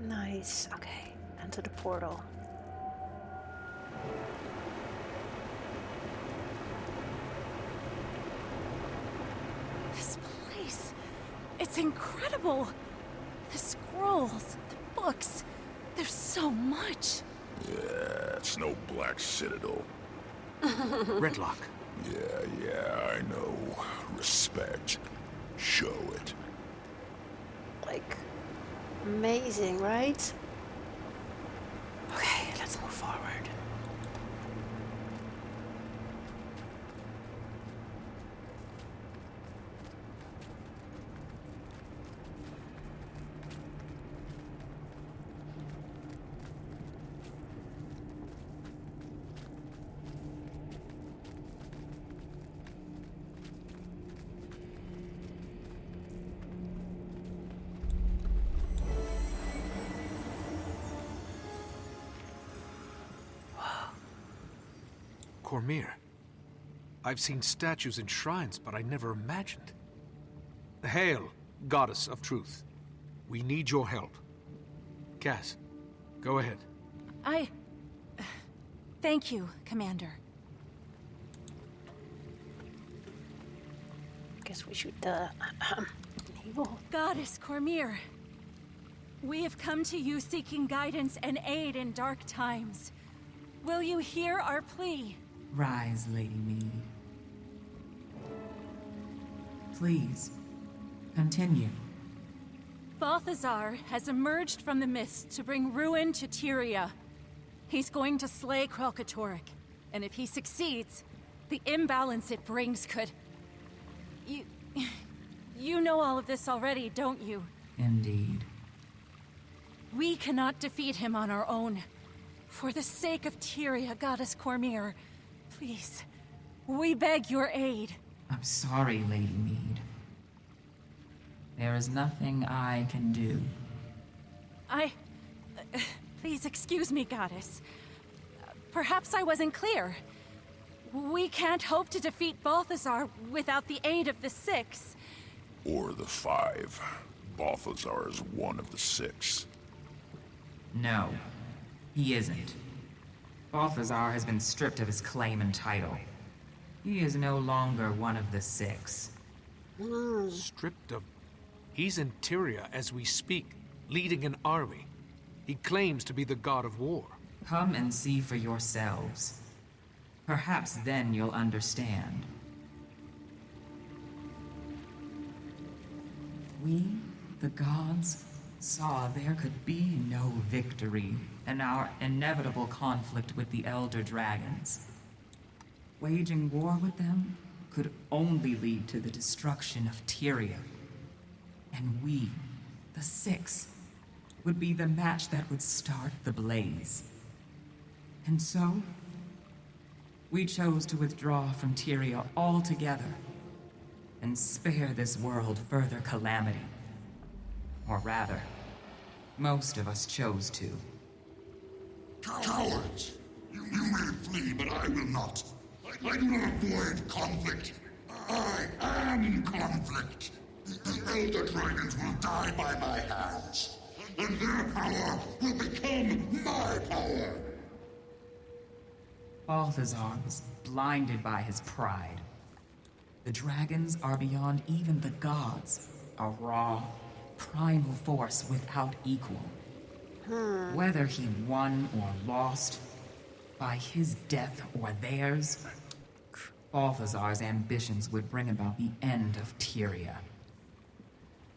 Nice. Okay, enter the portal. This place, it's incredible. The scrolls, the books, there's so much. Yeah, it's no Black Citadel. Redlock. Yeah, I know. Respect. Show it. Like, amazing, right? Okay, let's move forward. Cormyr. I've seen statues and shrines, but I never imagined. Hail, goddess of truth. We need your help. Cass, go ahead. Thank you, Commander. Guess we should, enable. Goddess Cormyr, we have come to you seeking guidance and aid in dark times. Will you hear our plea? Rise, Lady Mead. Please, continue. Balthazar has emerged from the mist to bring ruin to TYRIA. He's going to slay Kralkatorrik, and if he succeeds, the imbalance it brings could... You know all of this already, don't you? Indeed. We cannot defeat him on our own. For the sake of TYRIA, Goddess Cormyr, please, we beg your aid. I'm sorry, Lady Mead. There is nothing I can do. Please excuse me, Goddess. Perhaps I wasn't clear. We can't hope to defeat Balthazar without the aid of the Six. Or the Five. Balthazar is one of the Six. No, he isn't. Balthazar has been stripped of his claim and title. He is no longer one of the Six. Stripped of... He's in TYRIA as we speak, leading an army. He claims to be the god of war. Come and see for yourselves. Perhaps then you'll understand. We, the gods, saw there could be no victory in our inevitable conflict with the Elder Dragons. Waging war with them could only lead to the destruction of TYRIA. And we, the Six, would be the match that would start the blaze. And so, we chose to withdraw from TYRIA altogether and spare this world further calamity. Or rather, most of us chose to. Cowards! You may flee, but I will not. I do not avoid conflict. I am conflict. The Elder Dragons will die by my hands, and their power will become my power. Balthazar was blinded by his pride. The dragons are beyond even the gods, a raw, primal force without equal. Whether he won or lost, by his death or theirs, Balthazar's ambitions would bring about the end of TYRIA.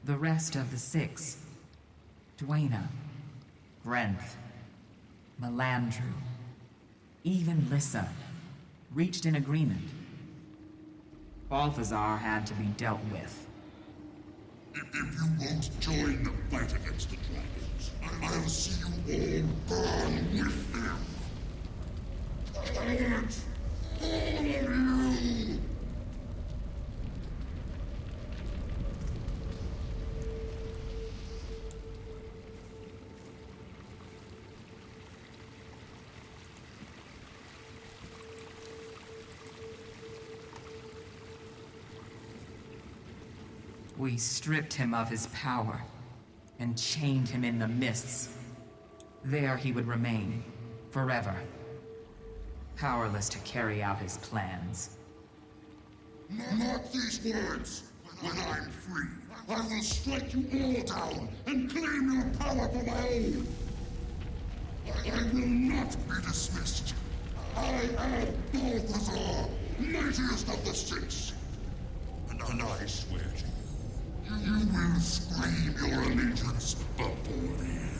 The rest of the Six, Dwayna, Grenth, Melandru, even Lissa, reached an agreement. Balthazar had to be dealt with. If you won't join the fight against the dragons, I'll see you all burn with them. Cowards! All of you! We stripped him of his power and chained him in the mists. There he would remain, forever, powerless to carry out his plans. Mark these words. When I'm free, I will strike you all down and claim your power for my own. I will not be dismissed. I am Balthazar, mightiest of the six. And I swear to you, you will scream your allegiance before the end.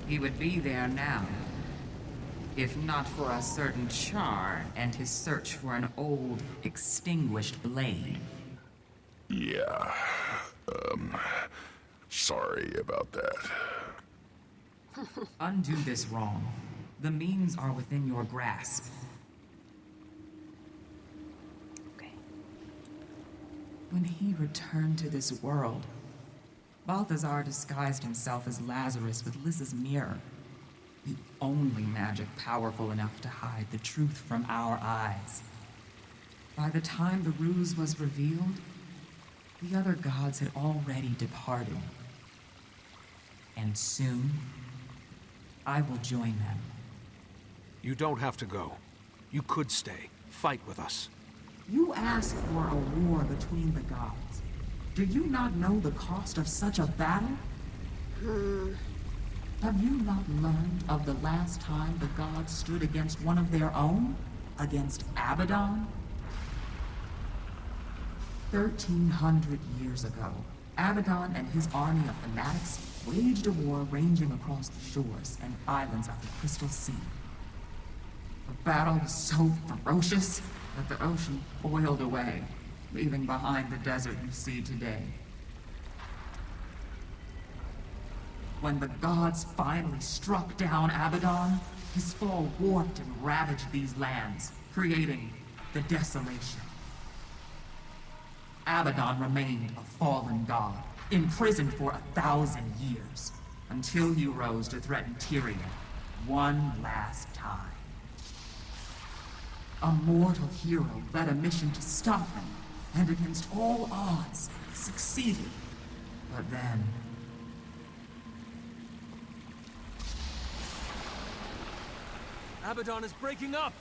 He would be there now, if not for a certain Char and his search for an old, extinguished blade. Yeah, sorry about that. Undo this wrong. The means are within your grasp. Okay. When he returned to this world, Balthazar disguised himself as Lazarus with Lys's mirror. The only magic powerful enough to hide the truth from our eyes. By the time the ruse was revealed, the other gods had already departed. And soon, I will join them. You don't have to go. You could stay. Fight with us. You asked for a war between the gods. Do you not know the cost of such a battle? Have you not learned of the last time the gods stood against one of their own? Against Abaddon? 1,300 years ago, Abaddon and his army of fanatics waged a war ranging across the shores and islands of the Crystal Sea. The battle was so ferocious that the ocean boiled away, leaving behind the desert you see today. When the gods finally struck down Abaddon, his fall warped and ravaged these lands, creating the desolation. Abaddon remained a fallen god, imprisoned for 1,000 years, until you rose to threaten TYRIA one last time. A mortal hero led a mission to stop him, and against all odds, succeeded. But then... Abaddon is breaking up!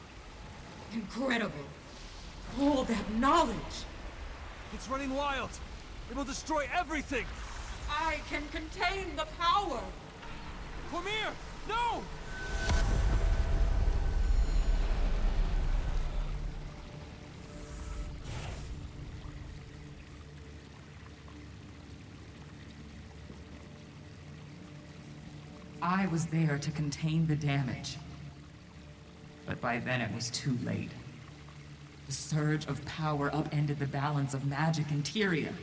Incredible. All that knowledge! It's running wild! It will destroy everything! I can contain the power! Cormir! No! I was there to contain the damage. But by then it was too late. The surge of power upended the balance of magic in TYRIA,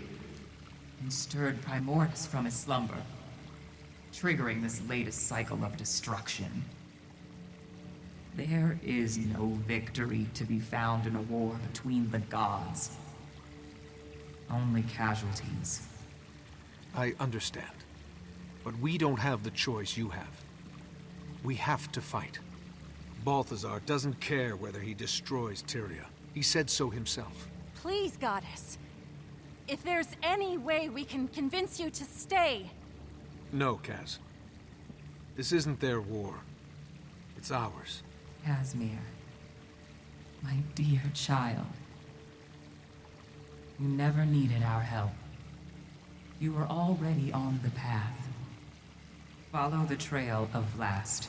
and stirred Primordus from his slumber, triggering this latest cycle of destruction. There is no victory to be found in a war between the gods. Only casualties. I understand. But we don't have the choice you have. We have to fight. Balthazar doesn't care whether he destroys TYRIA. He said so himself. Please, Goddess. If there's any way we can convince you to stay... No, Kaz. This isn't their war. It's ours. Casimir, my dear child. You never needed our help. You were already on the path. Follow the trail of Last.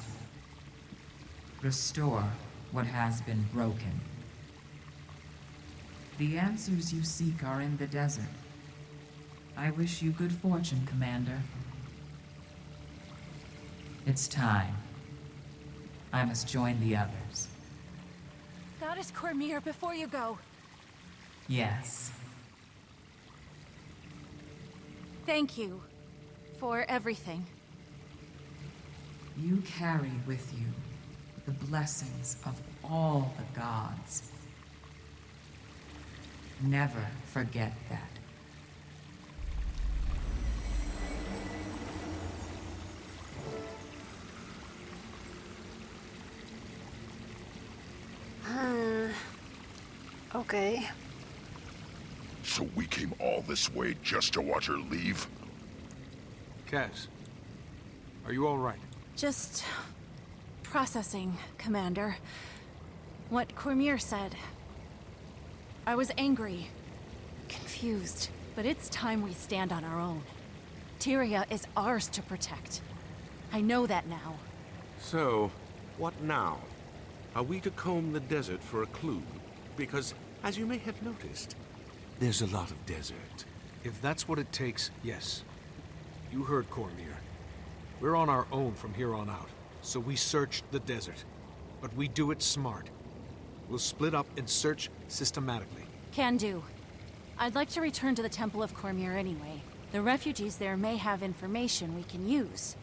Restore what has been broken. The answers you seek are in the desert. I wish you good fortune, Commander. It's time. I must join the others. Goddess Cormir, before you go. Yes. Thank you for everything. You carry with you the blessings of all the gods. Never forget that. Okay. So we came all this way just to watch her leave? Kaz, are you all right? Just processing, Commander. What Cormier said. I was angry, confused, but it's time we stand on our own. TYRIA is ours to protect. I know that now. So, what now? Are we to comb the desert for a clue? Because, as you may have noticed, there's a lot of desert. If that's what it takes, yes. You heard Cormier. We're on our own from here on out, so we search the desert. But we do it smart. We'll split up and search systematically. Can do. I'd like to return to the Temple of Cormier anyway. The refugees there may have information we can use.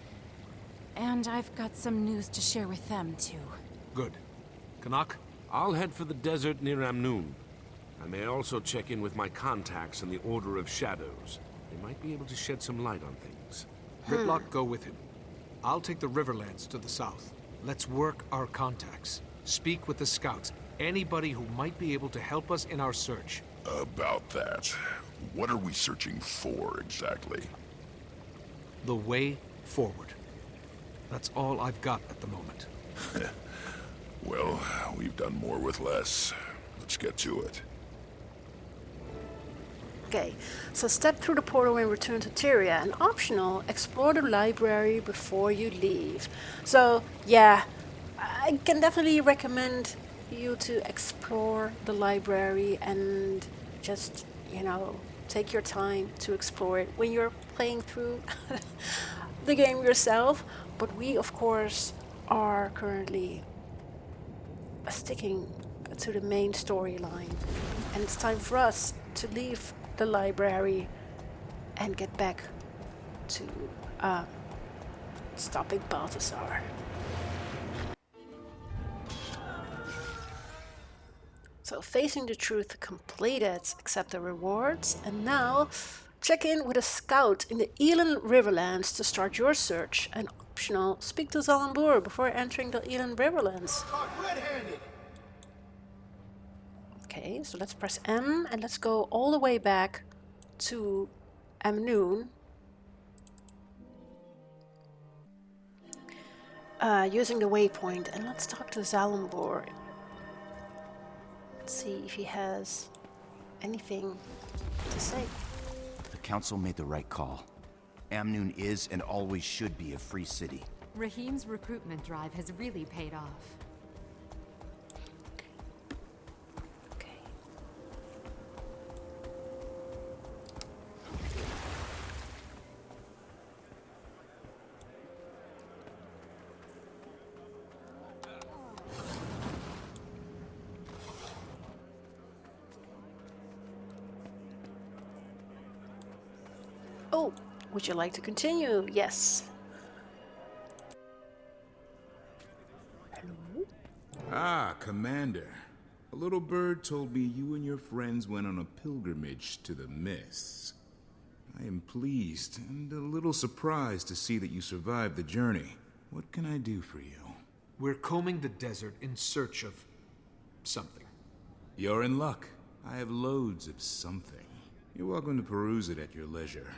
And I've got some news to share with them, too. Good. Canuck? I'll head for the desert near Amnoon. I may also check in with my contacts in the Order of Shadows. They might be able to shed some light on things. Gridlock, go with him. I'll take the Riverlands to the south. Let's work our contacts. Speak with the scouts. Anybody who might be able to help us in our search. About that, what are we searching for exactly? The way forward. That's all I've got at the moment. Well, we've done more with less. Let's get to it. Okay, so step through the portal and return to TYRIA, and optional, explore the library before you leave. So, yeah, I can definitely recommend you to explore the library and just, you know, take your time to explore it when you're playing through the game yourself. But we, of course, are currently sticking to the main storyline, and it's time for us to leave the library and get back to stopping Balthazar. So facing the truth completed, accept the rewards, and now check in with a scout in the Elan Riverlands to start your search, and optional, speak to Zalambur before entering the Elan Riverlands. Okay, so let's press M and let's go all the way back to Amnoon. Using the waypoint, and let's talk to Zalambur. Let's see if he has anything to say. The Council made the right call. Amnoon is and always should be a free city. Rahim's recruitment drive has really paid off. Oh, would you like to continue? Yes. Hello? Ah, Commander. A little bird told me you and your friends went on a pilgrimage to the Mists. I am pleased and a little surprised to see that you survived the journey. What can I do for you? We're combing the desert in search of something. You're in luck. I have loads of something. You're welcome to peruse it at your leisure.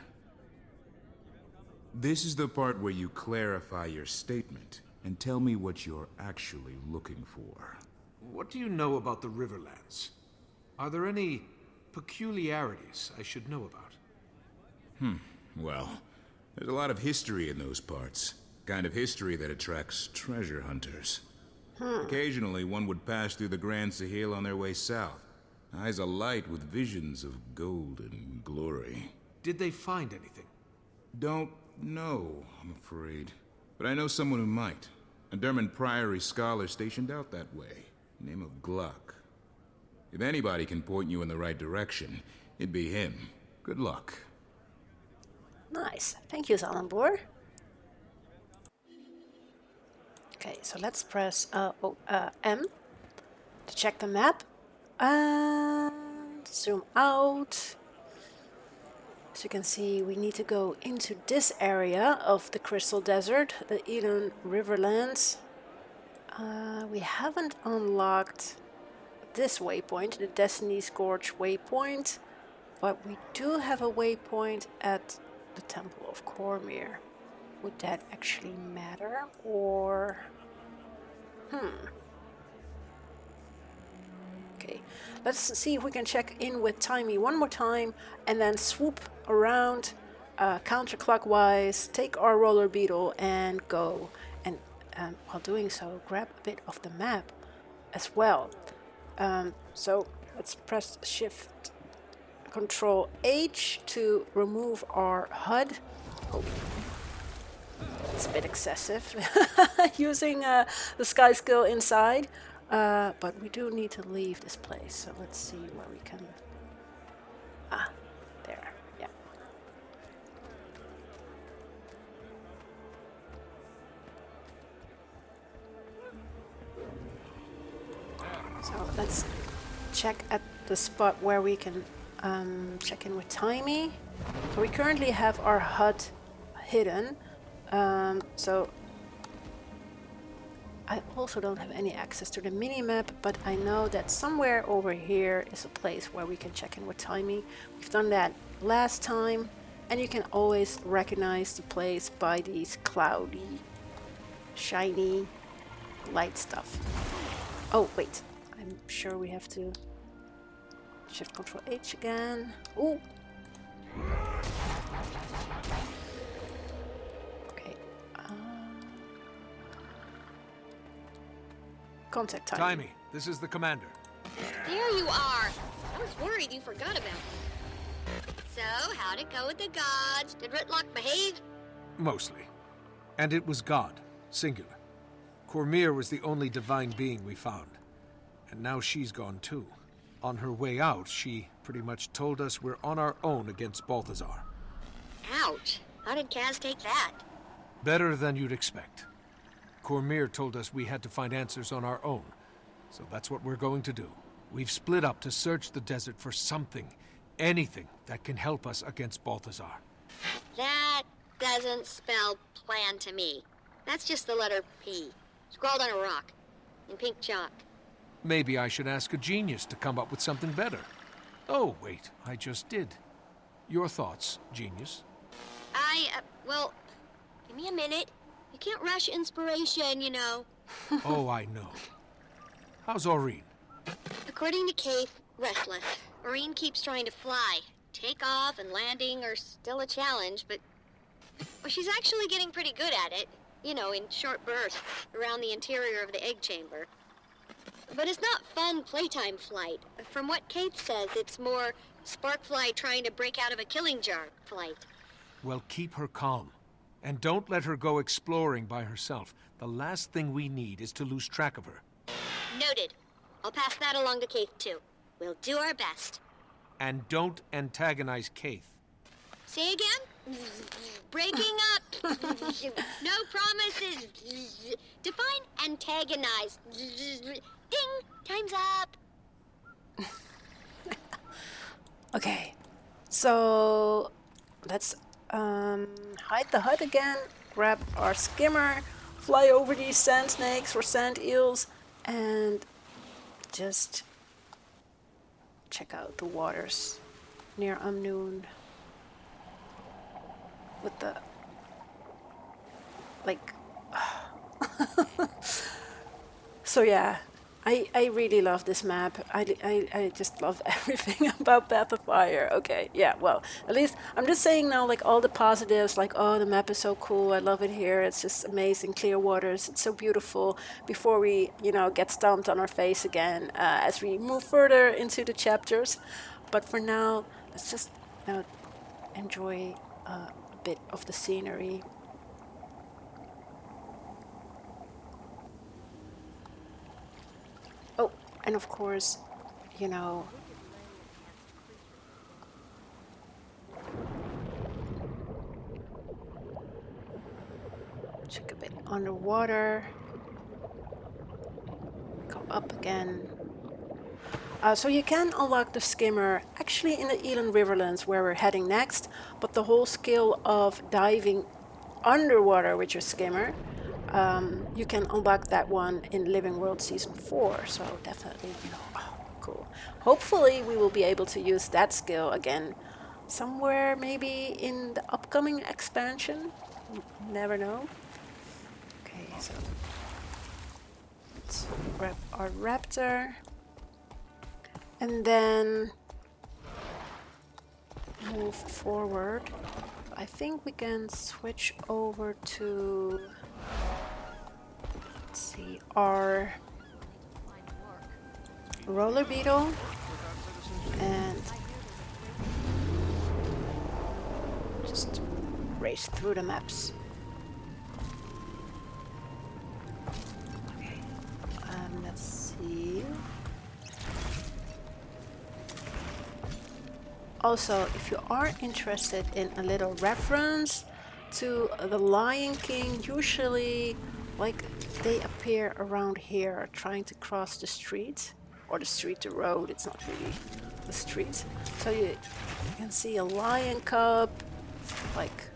This is the part where you clarify your statement and tell me what you're actually looking for. What do you know about the Riverlands? Are there any peculiarities I should know about? Well, there's a lot of history in those parts. Kind of history that attracts treasure hunters. Occasionally, one would pass through the Grand Sahil on their way south. Eyes alight with visions of gold and glory. Did they find anything? Don't know, I'm afraid. But I know someone who might. A Derman Priory scholar stationed out that way. Name of Gluck. If anybody can point you in the right direction, it'd be him. Good luck. Nice. Thank you, Zalambur. Okay, so let's press M to check the map. And zoom out. As you can see, we need to go into this area of the Crystal Desert, the Elan Riverlands. We haven't unlocked this waypoint, the Destiny's Gorge waypoint. But we do have a waypoint at the Temple of Cormyr. Would that actually matter? Or... Okay, let's see if we can check in with Timey one more time and then swoop around counterclockwise, take our roller beetle and go. And while doing so, grab a bit of the map as well. So let's press Shift Control H to remove our HUD. Oh, it's a bit excessive using the sky skill inside, but we do need to leave this place. So let's see where we can. There, yeah. So let's check at the spot where we can check in with Timey. So we currently have our HUD hidden. So I also don't have any access to the mini-map, but I know that somewhere over here is a place where we can check in with Timey. We've done that last time, and you can always recognize the place by these cloudy, shiny light stuff. Oh, wait. I'm sure we have to Shift Control H again. Ooh. Okay. Contact Timey. Timey, this is the commander. There you are. I was worried you forgot about me. So, how'd it go with the gods? Did Ritlock behave? Mostly. And it was God, singular. Cormyr was the only divine being we found. And now she's gone too. On her way out, she pretty much told us we're on our own against Balthazar. Ouch. How did Kaz take that? Better than you'd expect. Cormyr told us we had to find answers on our own. So that's what we're going to do. We've split up to search the desert for something, anything that can help us against Balthazar. That doesn't spell plan to me. That's just the letter P, scrawled on a rock, in pink chalk. Maybe I should ask a genius to come up with something better. Oh, wait, I just did. Your thoughts, genius? Well, give me a minute. You can't rush inspiration, you know. Oh, I know. How's Aurene? According to Kate, restless. Aurene keeps trying to fly. Takeoff and landing are still a challenge, but... Well, she's actually getting pretty good at it. You know, in short bursts around the interior of the egg chamber. But it's not fun playtime flight. From what Kate says, it's more Sparkfly trying to break out of a killing jar flight. Well, keep her calm. And don't let her go exploring by herself. The last thing we need is to lose track of her. Noted. I'll pass that along to Kate, too. We'll do our best. And don't antagonize Kaith. Say again? Breaking up. No promises. Define antagonize. Ding! Time's up. Okay, so let's hide the HUD again, grab our skimmer, fly over these sand snakes or sand eels, and just check out the waters near Amnoon with the, like, so yeah. I really love this map. I just love everything about Path of Fire. Okay, yeah, well, at least I'm just saying now, like, all the positives, like, oh, the map is so cool, I love it here, it's just amazing, clear waters, it's so beautiful, before we, get stomped on our face again as we move further into the chapters. But for now, let's just enjoy a bit of the scenery. Oh, and of course, check a bit underwater. Go up again. So you can unlock the skimmer actually in the Elan Riverlands where we're heading next, but the whole skill of diving underwater with your skimmer, you can unlock that one in Living World Season 4, so definitely, cool. hopefully we will be able to use that skill again somewhere, maybe in the upcoming expansion. Never know. Okay, so let's grab our raptor and then move forward. I think we can switch over to, let's see, our roller beetle and just race through the maps. Okay, let's see. Also, if you are interested in a little reference to the Lion King, usually like they appear around here trying to cross the street, or the street, the road, it's not really the street. So you can see a lion cub, like,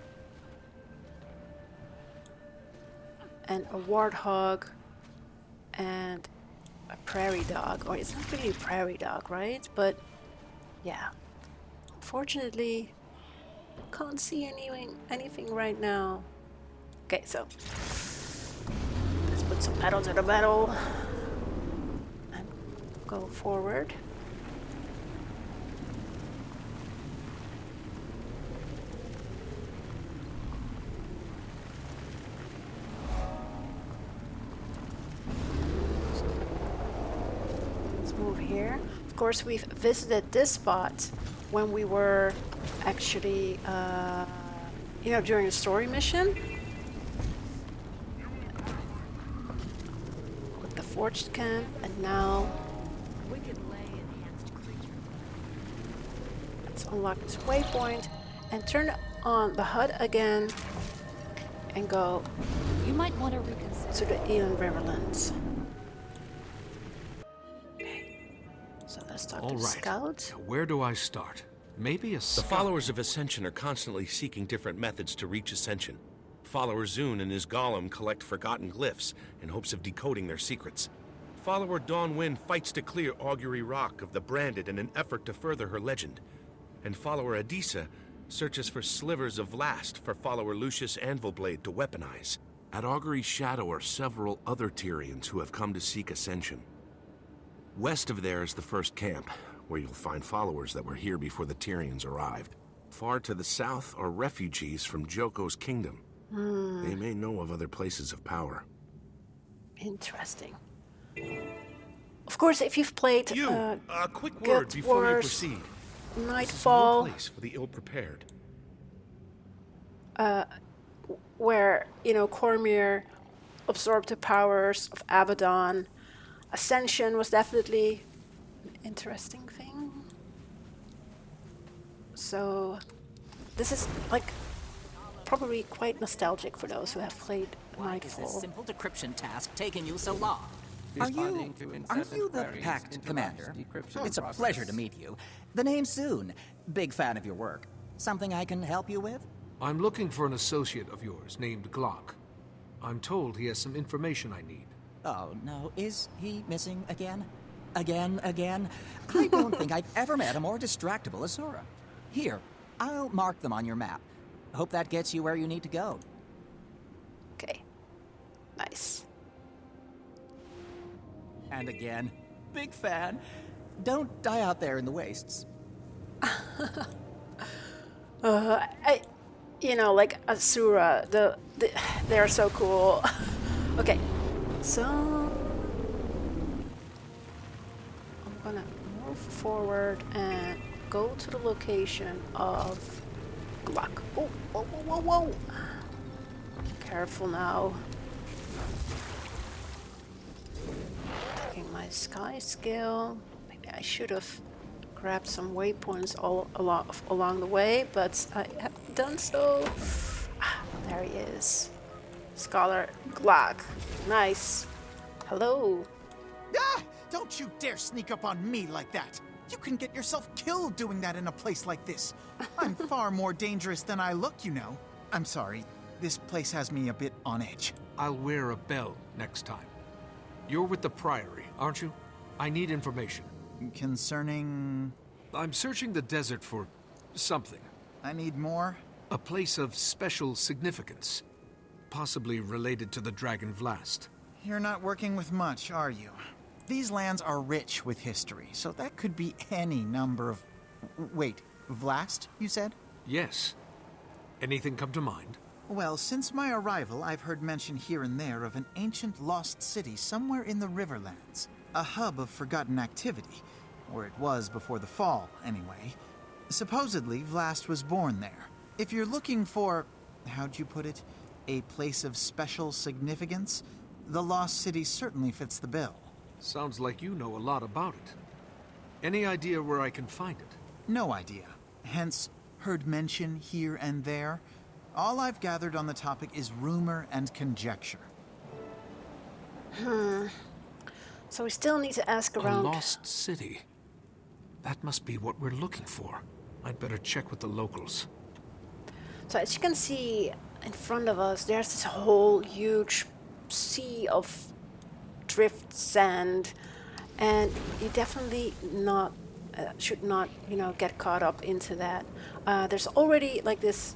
and a warthog and a prairie dog, or it's not really a prairie dog, right? But yeah. Unfortunately, can't see anything right now. Okay, so let's put some pedal to the metal and go forward. Let's move here. Of course, we've visited this spot when we were actually, during the story mission with the forged camp, and now let's unlock this waypoint and turn on the HUD again and go. You might want to reconsider to the Elan Riverlands. So let's start All the right. scout. Where do I start? Maybe a scout. The followers of Ascension are constantly seeking different methods to reach Ascension. Follower Zune and his golem collect forgotten glyphs in hopes of decoding their secrets. Follower Dawn Wind fights to clear Augury Rock of the Branded in an effort to further her legend. And follower Adisa searches for slivers of Last for follower Lucius Anvilblade to weaponize. At Augury's shadow are several other Tyrians who have come to seek Ascension. West of there is the first camp, where you'll find followers that were here before the Tyrians arrived. Far to the south are refugees from Joko's kingdom. They may know of other places of power. Interesting. Of course, if you've played A quick word Guild before you Wars, proceed. Nightfall, No place for the ill-prepared. where, Cormyr absorbed the powers of Abaddon, Ascension was definitely an interesting thing. So this is probably quite nostalgic for those who have played Nightfall. Is this simple decryption task taking you so long? Are you the Pact Commander? It's a pleasure to meet you. The name's Zune. Big fan of your work. Something I can help you with? I'm looking for an associate of yours named Glock. I'm told he has some information I need. Oh, no. Is he missing again? Again? I don't think I've ever met a more distractible Azura. Here, I'll mark them on your map. Hope that gets you where you need to go. Okay. Nice. And again, big fan. Don't die out there in the wastes. Like Asura, they're so cool. Okay, so I'm gonna move forward and go to the location of Glock. Oh, whoa. Careful now. Taking my sky skill. Maybe I should have grabbed some waypoints all along the way, but I haven't done so. There he is. Scholar Glock. Nice. Hello. Ah! Don't you dare sneak up on me like that. You can get yourself killed doing that in a place like this. I'm far more dangerous than I look, you know. I'm sorry. This place has me a bit on edge. I'll wear a bell next time. You're with the Priory, aren't you? I need information. Concerning... I'm searching the desert for something. I need more? A place of special significance. Possibly related to the Dragon Vlast. You're not working with much, are you? These lands are rich with history, so that could be any number of... Wait, Vlast, you said? Yes. Anything come to mind? Well, since my arrival, I've heard mention here and there of an ancient lost city somewhere in the Riverlands. A hub of forgotten activity. Or it was before the fall, anyway. Supposedly, Vlast was born there. If you're looking for... how'd you put it? A place of special significance? The lost city certainly fits the bill. Sounds like you know a lot about it. Any idea where I can find it? No idea. Hence, heard mention here and there. All I've gathered on the topic is rumor and conjecture. So we still need to ask around. A lost city. That must be what we're looking for. I'd better check with the locals. So as you can see in front of us, there's this whole huge sea of drift sand, and you definitely should not, get caught up into that. There's already like this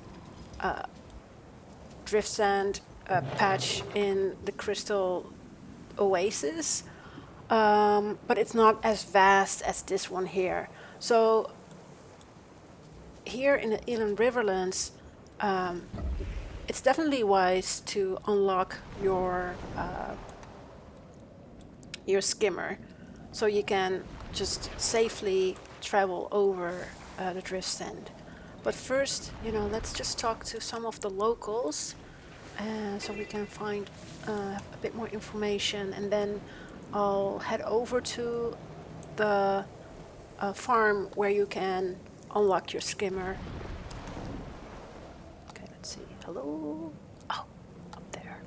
drift sand patch in the Crystal Oasis, but it's not as vast as this one here. So here in the Inland Riverlands, it's definitely wise to unlock your skimmer, so you can just safely travel over the drift sand. But first, let's just talk to some of the locals, so we can find a bit more information, and then I'll head over to the farm where you can unlock your skimmer. Okay, let's see. Hello? Oh, up there.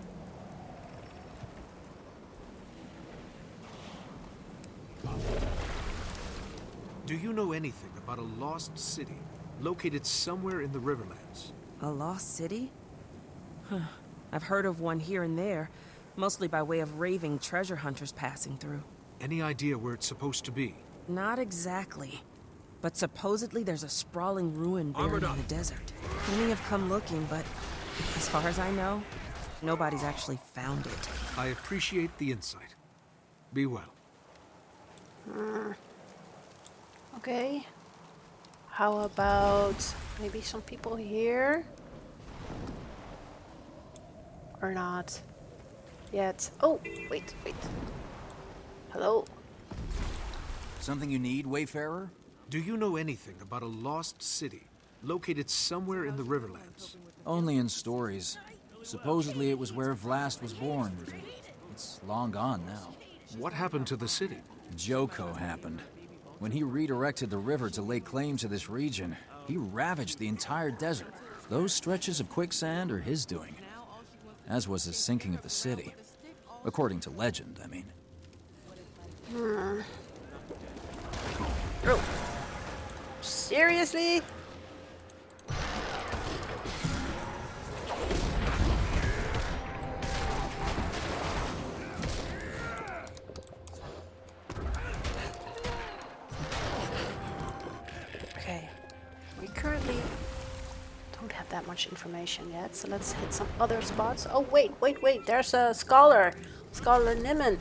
Do you know anything about a lost city located somewhere in the Riverlands? A lost city? I've heard of one here and there, mostly by way of raving treasure hunters passing through. Any idea where it's supposed to be? Not exactly. But supposedly there's a sprawling ruin buried in the desert. Many have come looking, but as far as I know, nobody's actually found it. I appreciate the insight. Be well. Okay. How about maybe some people here? Or not yet. Oh, wait. Hello? Something you need, Wayfarer? Do you know anything about a lost city located somewhere in the Riverlands? Only in stories. Supposedly it was where Vlast was born. It's long gone now. What happened to the city? Joko happened. When he redirected the river to lay claim to this region, he ravaged the entire desert. Those stretches of quicksand are his doing, as was the sinking of the city. According to legend, I mean. Oh. Seriously? Okay. We currently don't have that much information yet, so let's hit some other spots. Oh, wait. There's a scholar. Scholar Nimon.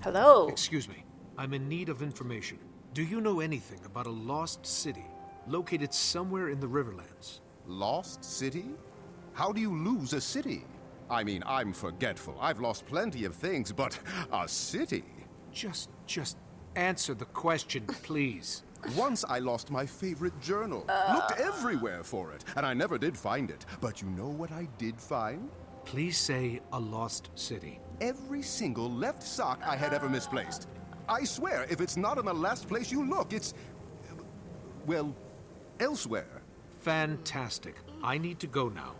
Hello. Excuse me. I'm in need of information. Do you know anything about a lost city located somewhere in the Riverlands? Lost city? How do you lose a city? I mean, I'm forgetful. I've lost plenty of things, but a city? Just answer the question, please. Once I lost my favorite journal. Looked everywhere for it, and I never did find it. But you know what I did find? Please say a lost city. Every single left sock I had ever misplaced. I swear, if it's not in the last place you look, it's... well, elsewhere. Fantastic. I need to go now.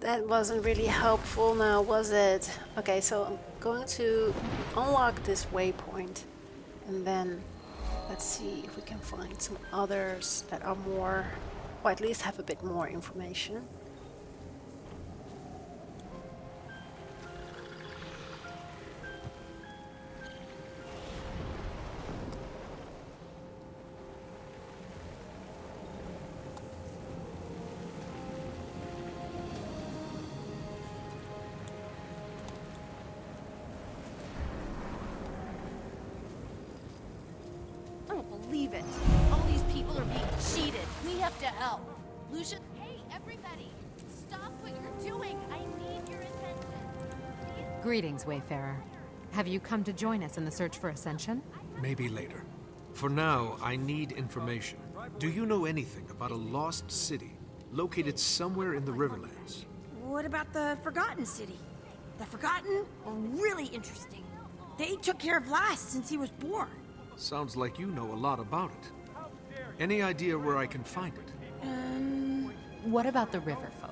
That wasn't really helpful now, was it? Okay, so I'm going to unlock this waypoint, and then let's see if we can find some others that are more, or at least have a bit more information. to help. Lucius, hey, everybody! Stop what you're doing! I need your attention! Greetings, Wayfarer. Have you come to join us in the search for Ascension? Maybe later. For now, I need information. Do you know anything about a lost city located somewhere in the Riverlands? What about the Forgotten City? The Forgotten are really interesting. They took care of Last since he was born. Sounds like you know a lot about it. Any idea where I can find it? What about the river folk?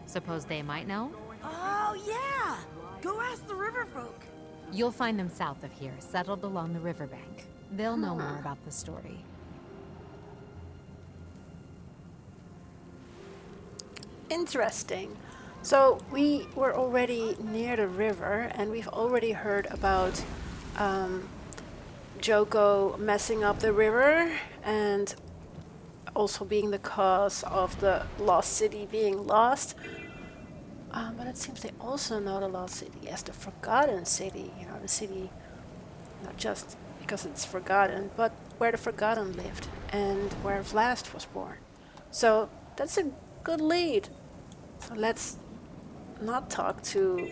Suppose they might know? Oh, yeah! Go ask the river folk. You'll find them south of here, settled along the riverbank. They'll know more about the story. Interesting. So we were already near the river, and we've already heard about Joko messing up the river and also being the cause of the lost city being lost. But it seems they also know the lost city as the Forgotten City. You know, the city not just because it's forgotten, but where the Forgotten lived and where Vlast was born. So that's a good lead. So let's not talk to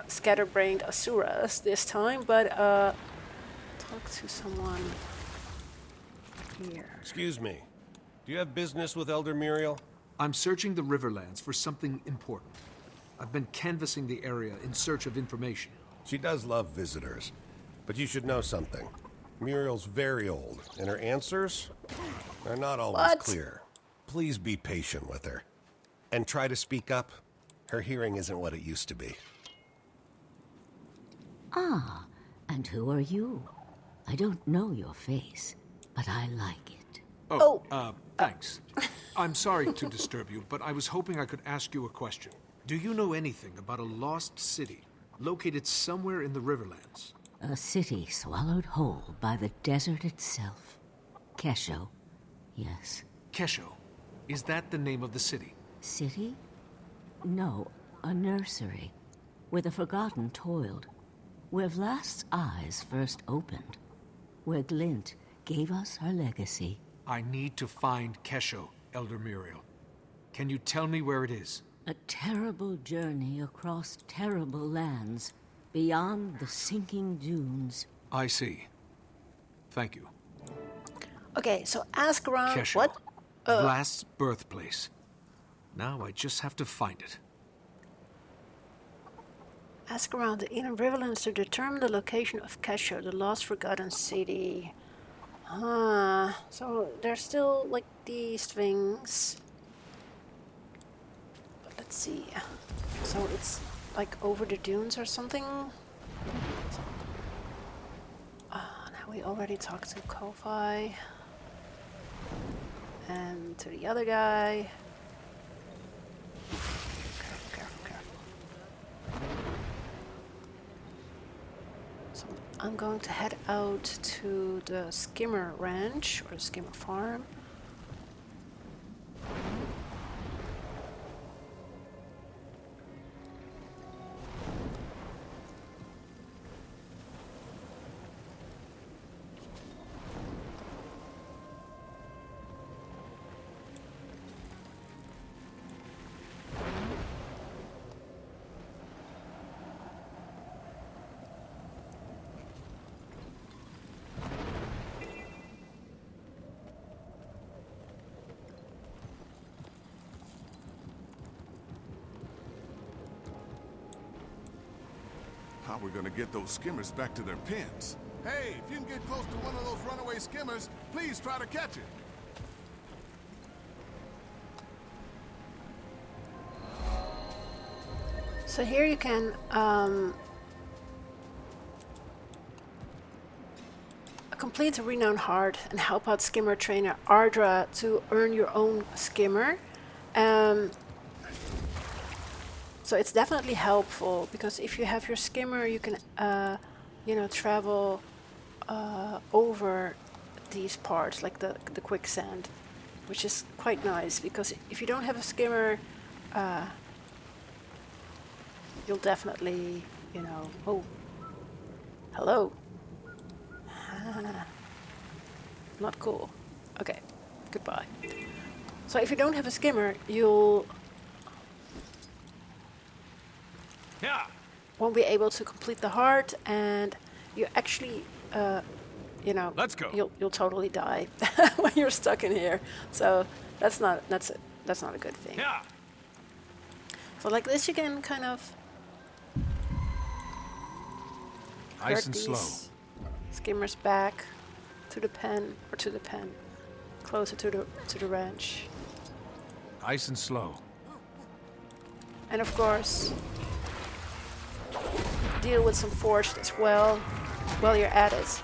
scatterbrained Asuras this time, but talk to someone here. Excuse me. Do you have business with Elder Muriel? I'm searching the Riverlands for something important. I've been canvassing the area in search of information. She does love visitors, but you should know something. Muriel's very old, and her answers are not always clear. Please be patient with her. And try to speak up. Her hearing isn't what it used to be. Ah, and who are you? I don't know your face, but I like it. Thanks. I'm sorry to disturb you, but I was hoping I could ask you a question. Do you know anything about a lost city located somewhere in the Riverlands? A city swallowed whole by the desert itself. Kesho, yes. Kesho. Is that the name of the city? City? No, a nursery. Where the Forgotten toiled. Where Vlast's eyes first opened. Where Glint gave us her legacy. I need to find Kesho, Elder Muriel. Can you tell me where it is? A terrible journey across terrible lands, beyond the sinking dunes. I see. Thank you. Okay, so ask around. Kesho. What? Vlast's birthplace. Now I just have to find it. Ask around the inner Riverlands to determine the location of Kesho, the lost forgotten city. So there's still like these things. But let's see. So it's like over the dunes or something. Now we already talked to Ko-Fi. And to the other guy. Careful. So I'm going to head out to the Skimmer Ranch or the Skimmer Farm. How are we gonna get those skimmers back to their pens? Hey, if you can get close to one of those runaway skimmers, please try to catch it. So here you can complete a renowned heart and help out skimmer trainer Ardra to earn your own skimmer. So it's definitely helpful because if you have your skimmer, you can, travel over these parts like the quicksand, which is quite nice because if you don't have a skimmer, you'll definitely, oh, hello. Not cool. Okay. Goodbye. So if you don't have a skimmer, you'll won't be able to complete the heart, and you actually, you know, let's go. You'll totally die when you're stuck in here. So that's not a good thing. Yeah. So like this, you can kind of Nice and these slow. skimmers back to the pen, closer to the ranch. Nice and slow. And of course, deal with some forged as well while you're at it.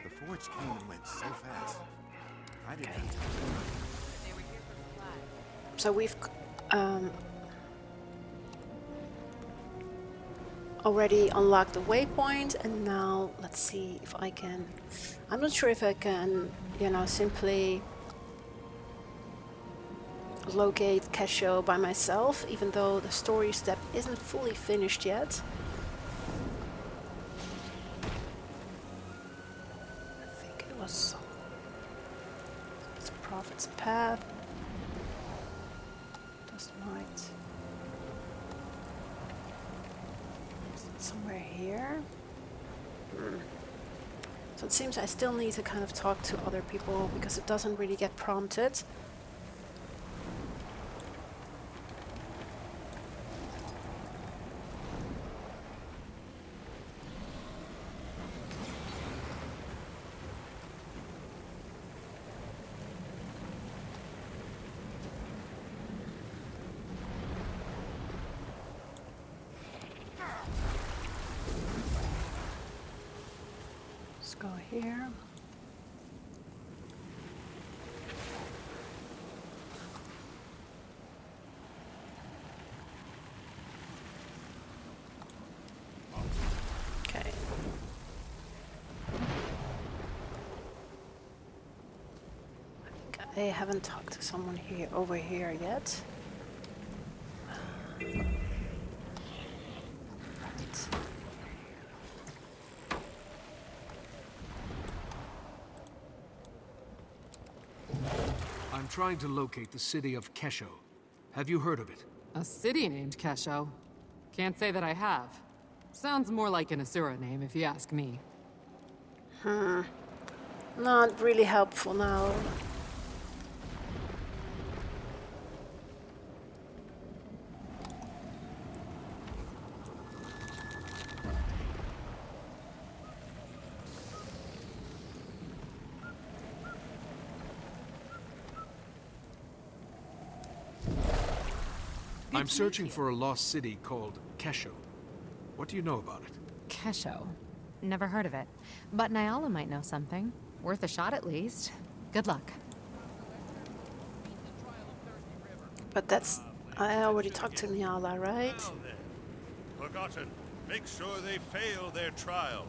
The forge came and went so fast. I didn't have to. So we've already unlocked the waypoint, and now let's see if I can. I'm not sure if I can, you know, simply locate Kesho by myself, even though the story step isn't fully finished yet. I think it was it's a prophet's path. Dust might. Is it somewhere here? So it seems I still need to kind of talk to other people because it doesn't really get prompted. Let's go here. Okay. I think I haven't talked to someone here over here yet. I'm trying to locate the city of Kesho. Have you heard of it? A city named Kesho? Can't say that I have. Sounds more like an Asura name, if you ask me. Not really helpful now. I'm searching for a lost city called Kesho. What do you know about it? Kesho. Never heard of it. But Nyala might know something. Worth a shot at least. Good luck. But that's... I already talked to Nyala, right? Forgotten. Make sure they fail their trial.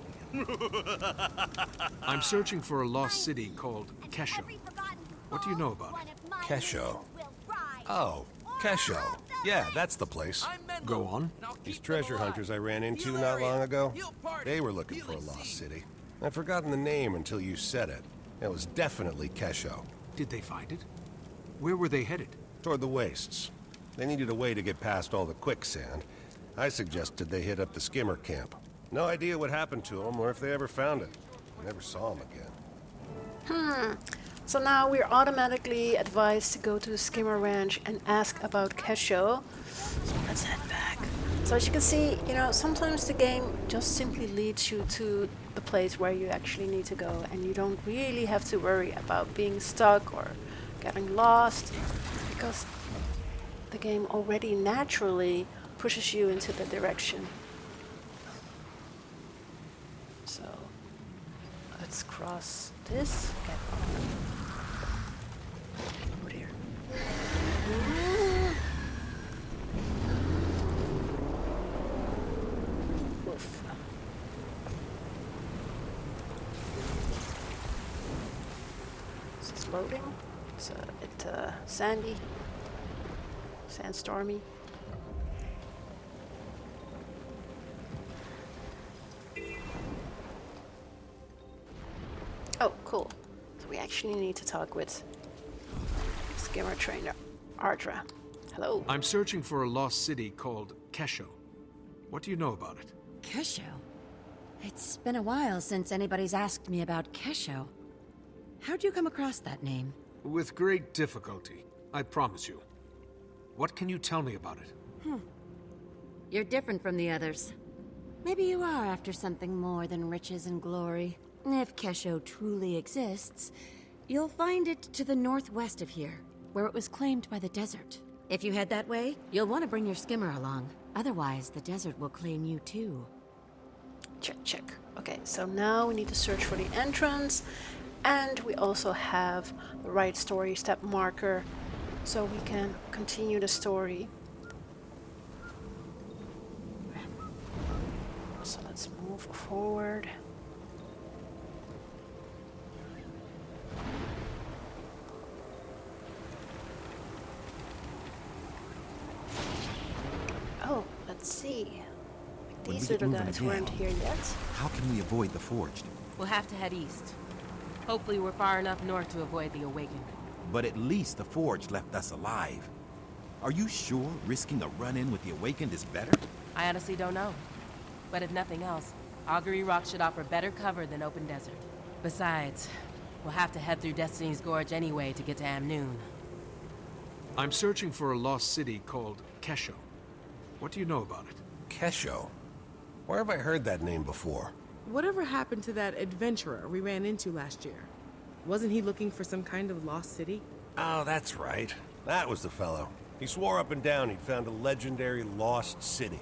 I'm searching for a lost city called Kesho. What do you know about it? Kesho. Oh, Kesho. Yeah, that's the place. Go on. These treasure hunters I ran into not long ago, they were looking for a lost city. I'd forgotten the name until you said it. It was definitely Kesho. Did they find it? Where were they headed? Toward the wastes. They needed a way to get past all the quicksand. I suggested they hit up the skimmer camp. No idea what happened to them or if they ever found it. I never saw them again. So now we're automatically advised to go to the skimmer ranch and ask about Kesho. So let's head back. So as you can see, you know, sometimes the game just simply leads you to the place where you actually need to go, and you don't really have to worry about being stuck or getting lost, because the game already naturally pushes you into the direction. So let's cross this, get on. Oh dear. Oof. Is this loading? It's a bit sandy, sandstormy. Oh, cool. So we actually need to talk with skimmer trainer Ardra. Hello. I'm searching for a lost city called Kesho. What do you know about it? Kesho? It's been a while since anybody's asked me about Kesho. How'd you come across that name? With great difficulty, I promise you. What can you tell me about it? You're different from the others. Maybe you are after something more than riches and glory. If Kesho truly exists, you'll find it to the northwest of here, where it was claimed by the desert. If you head that way, you'll want to bring your skimmer along. Otherwise, the desert will claim you too. Check, check. Okay, so now we need to search for the entrance, and we also have the right story step marker, so we can continue the story. So let's move forward. Oh, let's see. These little guys weren't here yet. How can we avoid the Forged? We'll have to head east. Hopefully we're far enough north to avoid the Awakened. But at least the Forged left us alive. Are you sure risking a run-in with the Awakened is better? I honestly don't know. But if nothing else, Augury Rock should offer better cover than open desert. Besides, we'll have to head through Destiny's Gorge anyway to get to Amnoon. I'm searching for a lost city called Kesho. What do you know about it? Kesho? Where have I heard that name before? Whatever happened to that adventurer we ran into last year? Wasn't he looking for some kind of lost city? Oh, that's right. That was the fellow. He swore up and down he'd found a legendary lost city.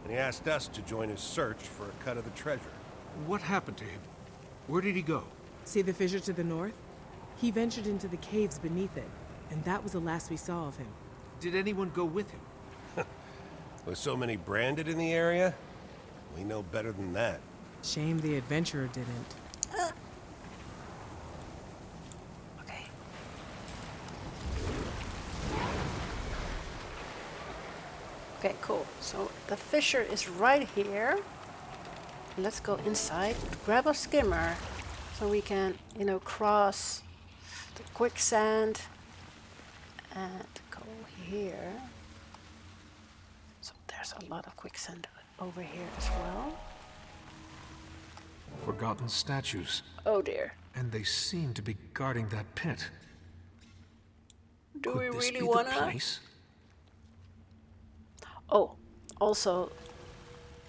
And he asked us to join his search for a cut of the treasure. What happened to him? Where did he go? See the fissure to the north? He ventured into the caves beneath it, and that was the last we saw of him. Did anyone go with him? With so many branded in the area, we know better than that. Shame the adventurer didn't. Okay. Okay, cool. So the fissure is right here. Let's go inside, grab a skimmer, so we can, you know, cross the quicksand and go here. So there's a lot of quicksand over here as well. Forgotten statues. Oh dear. And they seem to be guarding that pit. Do Could we this really be wanna? the place? Oh, also,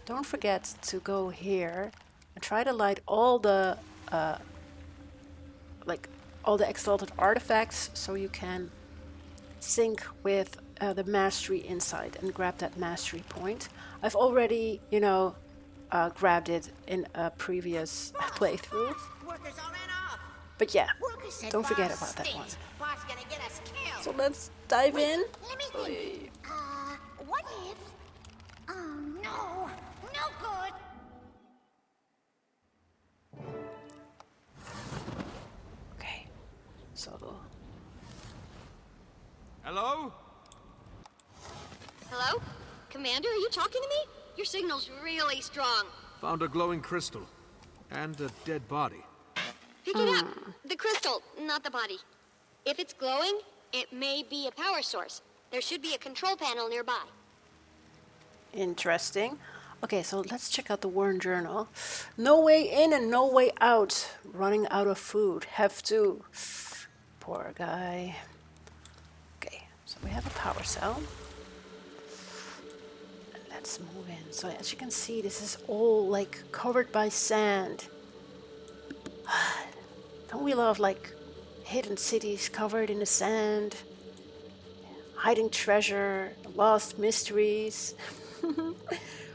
don't forget to go here and try to light all the all the exalted artifacts, so you can sync with the mastery inside and grab that mastery point. I've already, you know, grabbed it in a previous playthrough. But yeah, don't forget about that one. So let's dive in. What if... Oh, no. No good. Okay, so... Hello? Hello? Commander, are you talking to me? Your signal's really strong. Found a glowing crystal. And a dead body. Pick it up. The crystal, not the body. If it's glowing, it may be a power source. There should be a control panel nearby. Interesting. Okay, so let's check out the Warren Journal. No way in and no way out. Running out of food. Have to. Poor guy. Okay, so we have a power cell. Let's move in. So as you can see, this is all like covered by sand. Don't we love like hidden cities covered in the sand? Hiding treasure, lost mysteries.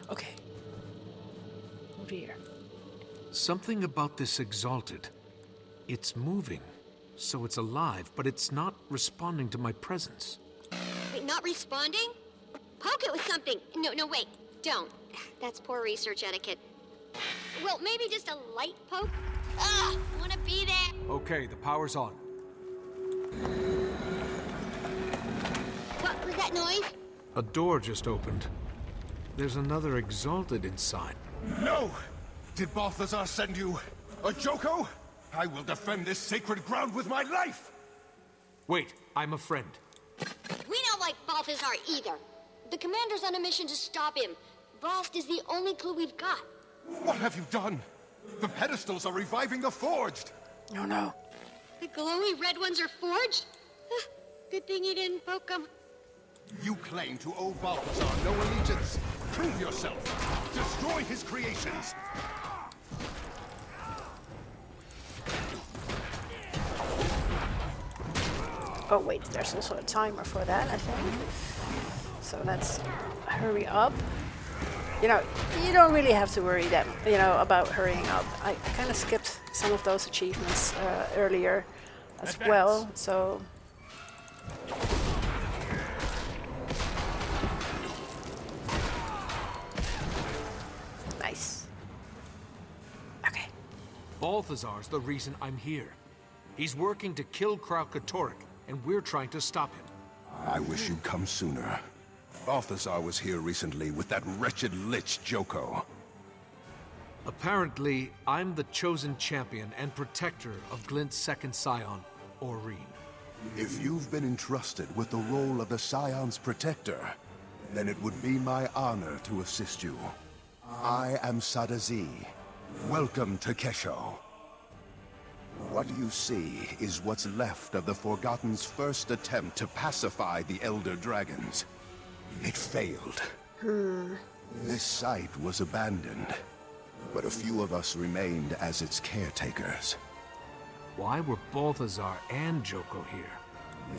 Okay. Oh dear. Something about this exalted. It's moving, so it's alive, but it's not responding to my presence. Wait, not responding? Poke it with something. No, wait. Don't. That's poor research etiquette. Well, maybe just a light poke? Ugh, wanna be there? Okay, the power's on. What was that noise? A door just opened. There's another exalted inside. No! Did Balthazar send you a Joko? I will defend this sacred ground with my life! Wait, I'm a friend. We don't like Balthazar either. The commander's on a mission to stop him. Blast is the only clue we've got. What have you done? The pedestals are reviving the forged! No, no. The glowy red ones are forged? Good thing you didn't poke them. You claim to owe Balthazar no allegiance. Prove yourself. Destroy his creations. Oh wait, there's also a timer for that, I think. So let's hurry up. You know, you don't really have to worry that, about hurrying up. I kind of skipped some of those achievements earlier as well, so... Nice. Okay. Balthazar's the reason I'm here. He's working to kill Kralkatorrik, and we're trying to stop him. I wish you'd come sooner. Balthazar was here recently with that wretched lich Joko. Apparently, I'm the chosen champion and protector of Glint's second scion, Aurene. If you've been entrusted with the role of the Scion's protector, then it would be my honor to assist you. I am Sadazi. Welcome to Kesho. What you see is what's left of the Forgotten's first attempt to pacify the Elder Dragons. It failed. This site was abandoned, but a few of us remained as its caretakers. Why were Balthazar and Joko here?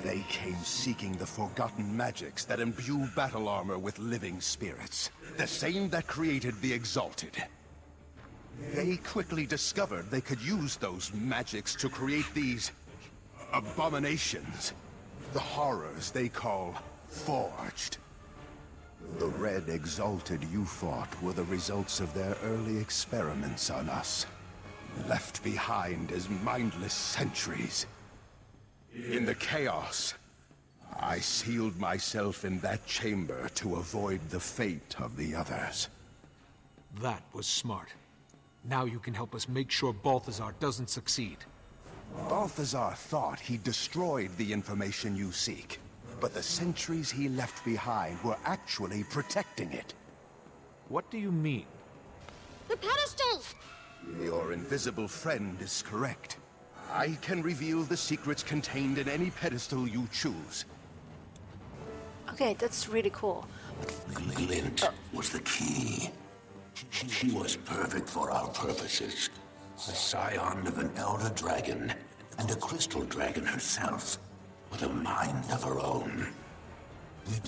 They came seeking the forgotten magics that imbue battle armor with living spirits. The same that created the Exalted. They quickly discovered they could use those magics to create these... abominations. The horrors they call Forged. The Red Exalted you fought were the results of their early experiments on us. Left behind as mindless sentries. In the chaos, I sealed myself in that chamber to avoid the fate of the others. That was smart. Now you can help us make sure Balthazar doesn't succeed. Balthazar thought he destroyed the information you seek, but the sentries he left behind were actually protecting it. What do you mean? The pedestals! Your invisible friend is correct. I can reveal the secrets contained in any pedestal you choose. Okay, that's really cool. Glint was the key. She was perfect for our purposes. A scion of an elder dragon, and a crystal dragon herself, with a mind of her own.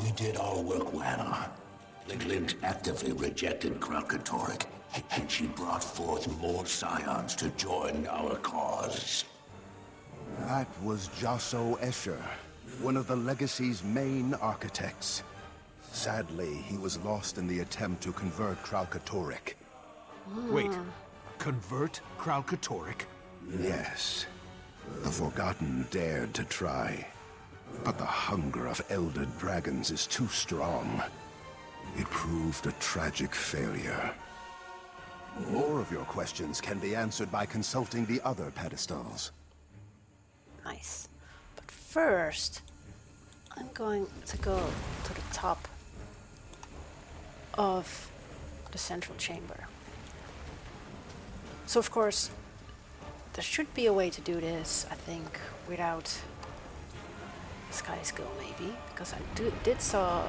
We did our work well. The Glint actively rejected Kralkatorrik, and she brought forth more scions to join our cause. That was Josso Escher, one of the Legacy's main architects. Sadly, he was lost in the attempt to convert Kralkatorrik. Wait, convert Kralkatorrik? Yes. The Forgotten dared to try. But the hunger of Elder Dragons is too strong. It proved a tragic failure. More of your questions can be answered by consulting the other pedestals. Nice. But first, I'm going to go to the top of the central chamber. So of course, there should be a way to do this, I think, without sky skill maybe, because I did saw,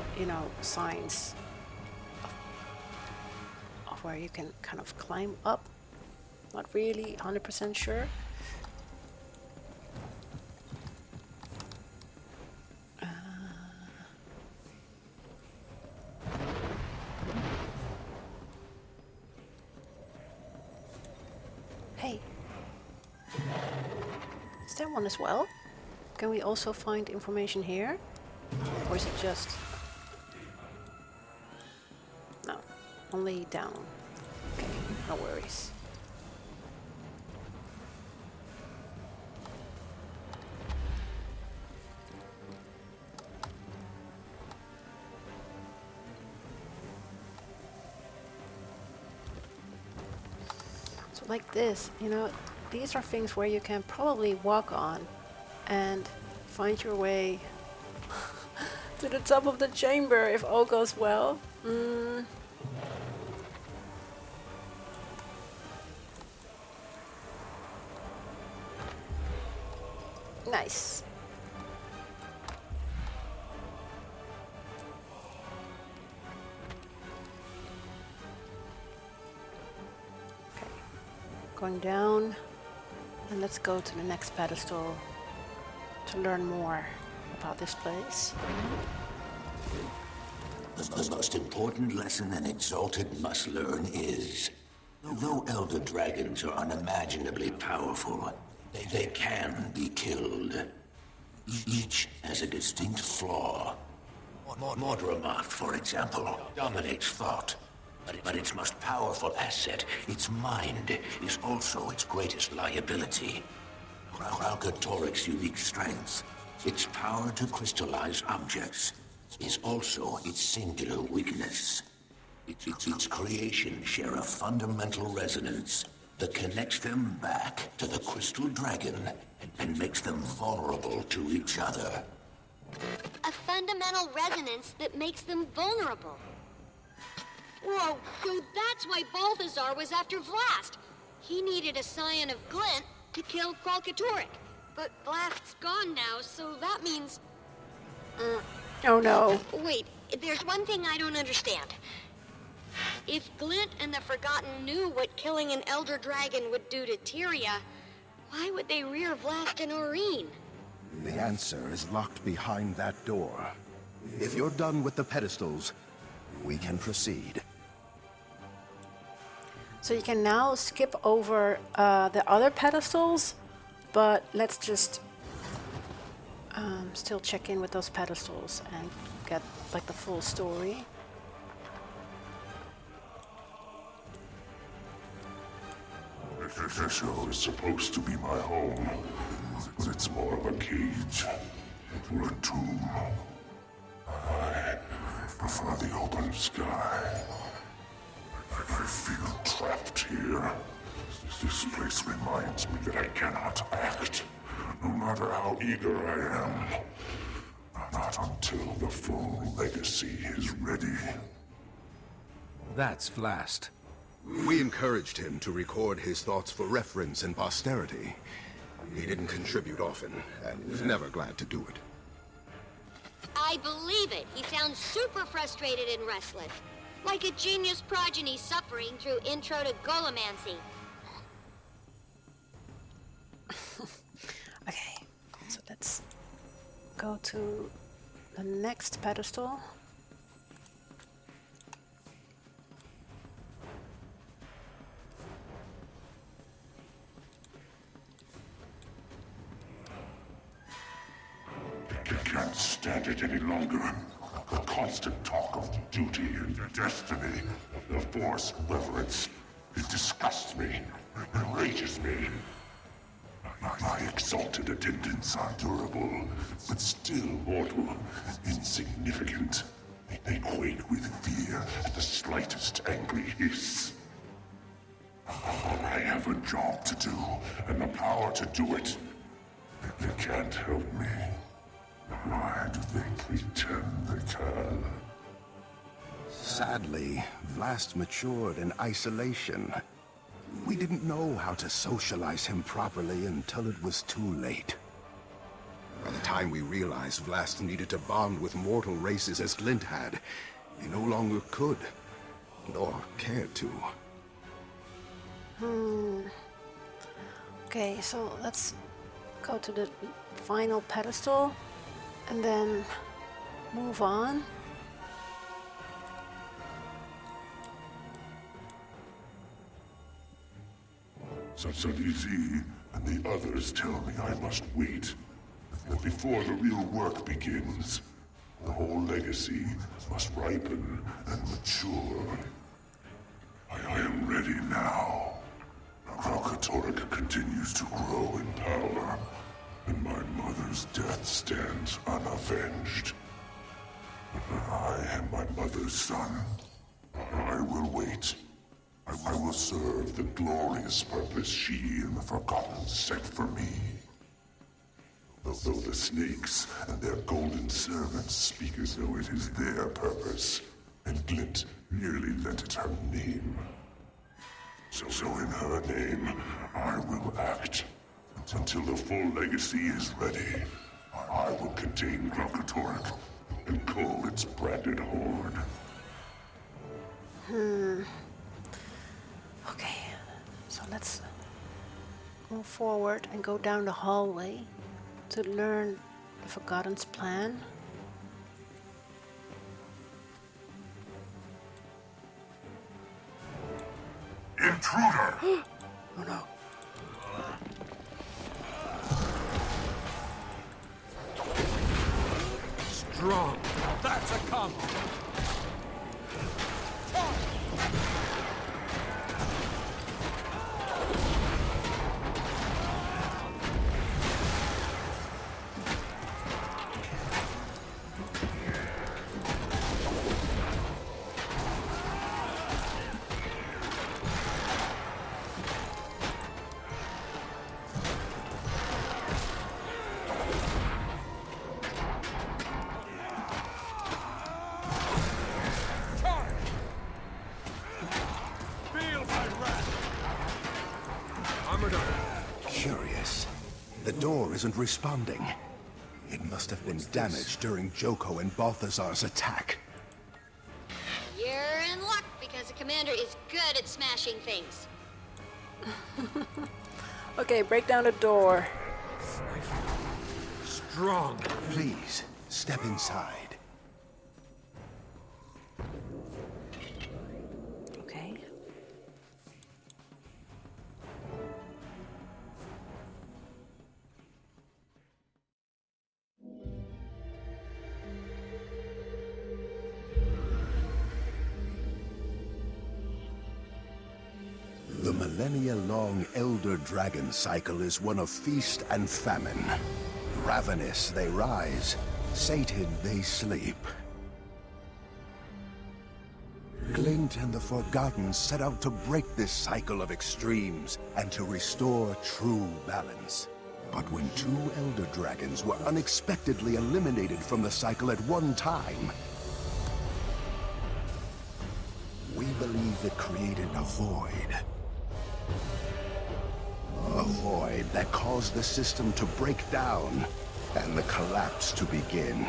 signs of where you can kind of climb up. Not really 100% sure. Hey, is there one as well? Can we also find information here? Or is it just... No, only down. Okay, no worries. So like this, these are things where you can probably walk on and find your way to the top of the chamber if all goes well. Nice. Okay. Going down, and let's go to the next pedestal to learn more about this place. The most important lesson an Exalted must learn is, though Elder Dragons are unimaginably powerful, they can be killed. Each has a distinct flaw. Mordramoth, for example, dominates thought, but its most powerful asset, its mind, is also its greatest liability. Kralkatorik's unique strength, its power to crystallize objects, is also its singular weakness. Its creations share a fundamental resonance that connects them back to the Crystal Dragon and makes them vulnerable to each other. A fundamental resonance that makes them vulnerable. Whoa, so that's why Balthazar was after Vlast. He needed a scion of Glint to kill Kralkatorik. But Vlast's gone now, so that means... Oh no. Wait, there's one thing I don't understand. If Glint and the Forgotten knew what killing an Elder Dragon would do to TYRIA, why would they rear Vlast and Aurene? The answer is locked behind that door. If you're done with the pedestals, we can proceed. So you can now skip over the other pedestals, but let's just still check in with those pedestals and get like the full story. Kesho is supposed to be my home, but it's more of a cage or a tomb. I prefer the open sky. I feel trapped here. This place reminds me that I cannot act, no matter how eager I am. Not until the full legacy is ready. That's Vlast. We encouraged him to record his thoughts for reference and posterity. He didn't contribute often, and was never glad to do it. I believe it. He sounds super frustrated and restless. Like a genius progeny suffering through Intro to Golomancy. Okay, so let's go to the next pedestal. I can't stand it any longer. The constant talk of duty and destiny, the forced reverence. It disgusts me, enrages me. My exalted attendants are durable, but still mortal, insignificant. They quake with fear at the slightest angry hiss. I have a job to do, and the power to do it. They can't help me. Why do they pretend they can? Sadly, Vlast matured in isolation. We didn't know how to socialize him properly until it was too late. By the time we realized Vlast needed to bond with mortal races as Glint had, he no longer could, nor cared to. Okay, so let's go to the final pedestal and then move on. Satsalizi and the others tell me I must wait. That before the real work begins, the whole legacy must ripen and mature. I am ready now. Kralkatorik continues to grow in power, and my mother's death stands unavenged. I am my mother's son. I will wait. I will serve the glorious purpose she and the Forgotten set for me. Though the snakes and their golden servants speak as though it is their purpose, and Glint merely lent it her name. So in her name, I will act. Until the full legacy is ready, I will contain Grokatorek and cull its branded horde. Okay, so let's move forward and go down the hallway to learn the Forgotten's plan. Intruder! Oh no. Strong. That's a combo. Curious. The door isn't responding. It must have been damaged during Joko and Balthazar's attack. You're in luck because the commander is good at smashing things. Okay, break down the door. Strong. Please, step inside. Okay. The millennia-long Elder Dragon cycle is one of feast and famine. Ravenous they rise, sated they sleep. Glint and the Forgotten set out to break this cycle of extremes and to restore true balance. But when two Elder Dragons were unexpectedly eliminated from the cycle at one time, we believe it created a void. A void that caused the system to break down and the collapse to begin.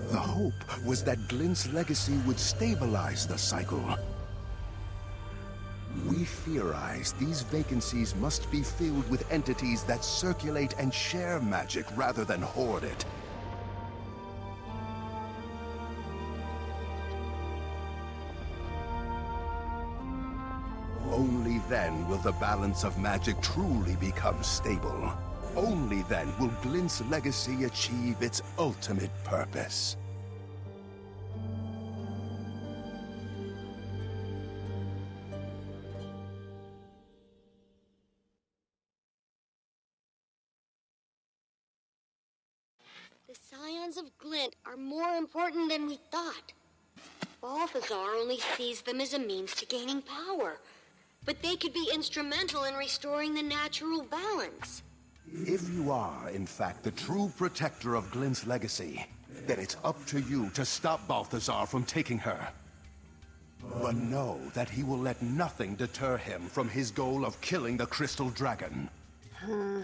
The hope was that Glint's legacy would stabilize the cycle. We theorize these vacancies must be filled with entities that circulate and share magic rather than hoard it. Only then will the balance of magic truly become stable. Only then will Glint's legacy achieve its ultimate purpose. The scions of Glint are more important than we thought. Balthazar only sees them as a means to gaining power. But they could be instrumental in restoring the natural balance. If you are, in fact, the true protector of Glint's legacy, then it's up to you to stop Balthazar from taking her. But know that he will let nothing deter him from his goal of killing the Crystal Dragon.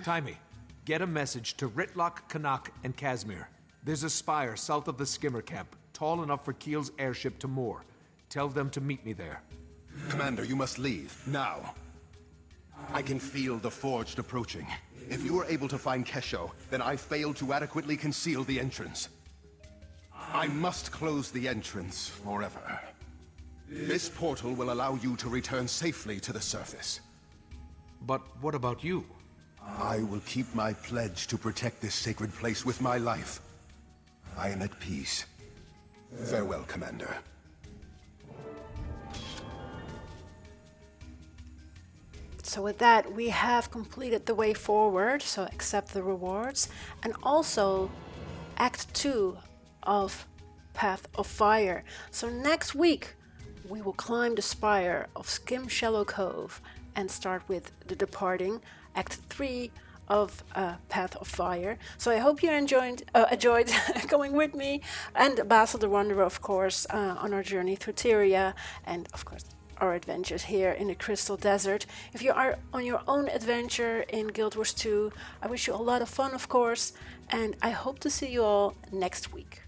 Timey, get a message to Ritlock, Kanak, and Casimir. There's a spire south of the skimmer camp, tall enough for Kiel's airship to moor. Tell them to meet me there. Commander, you must leave, now. I can feel the Forged approaching. If you are able to find Kesho, then I failed to adequately conceal the entrance. I must close the entrance forever. This portal will allow you to return safely to the surface. But what about you? I will keep my pledge to protect this sacred place with my life. I am at peace. Farewell, Commander. So with that, we have completed the way forward, so accept the rewards. And also, Act 2 of Path of Fire. So next week, we will climb the spire of Skim Shallow Cove and start with The Departing, Act 3 of Path of Fire. So I hope you enjoyed going with me and Basil the Wanderer, of course, on our journey through TYRIA, and of course our adventures here in the Crystal Desert. If you are on your own adventure in Guild Wars 2, I wish you a lot of fun, of course, and I hope to see you all next week.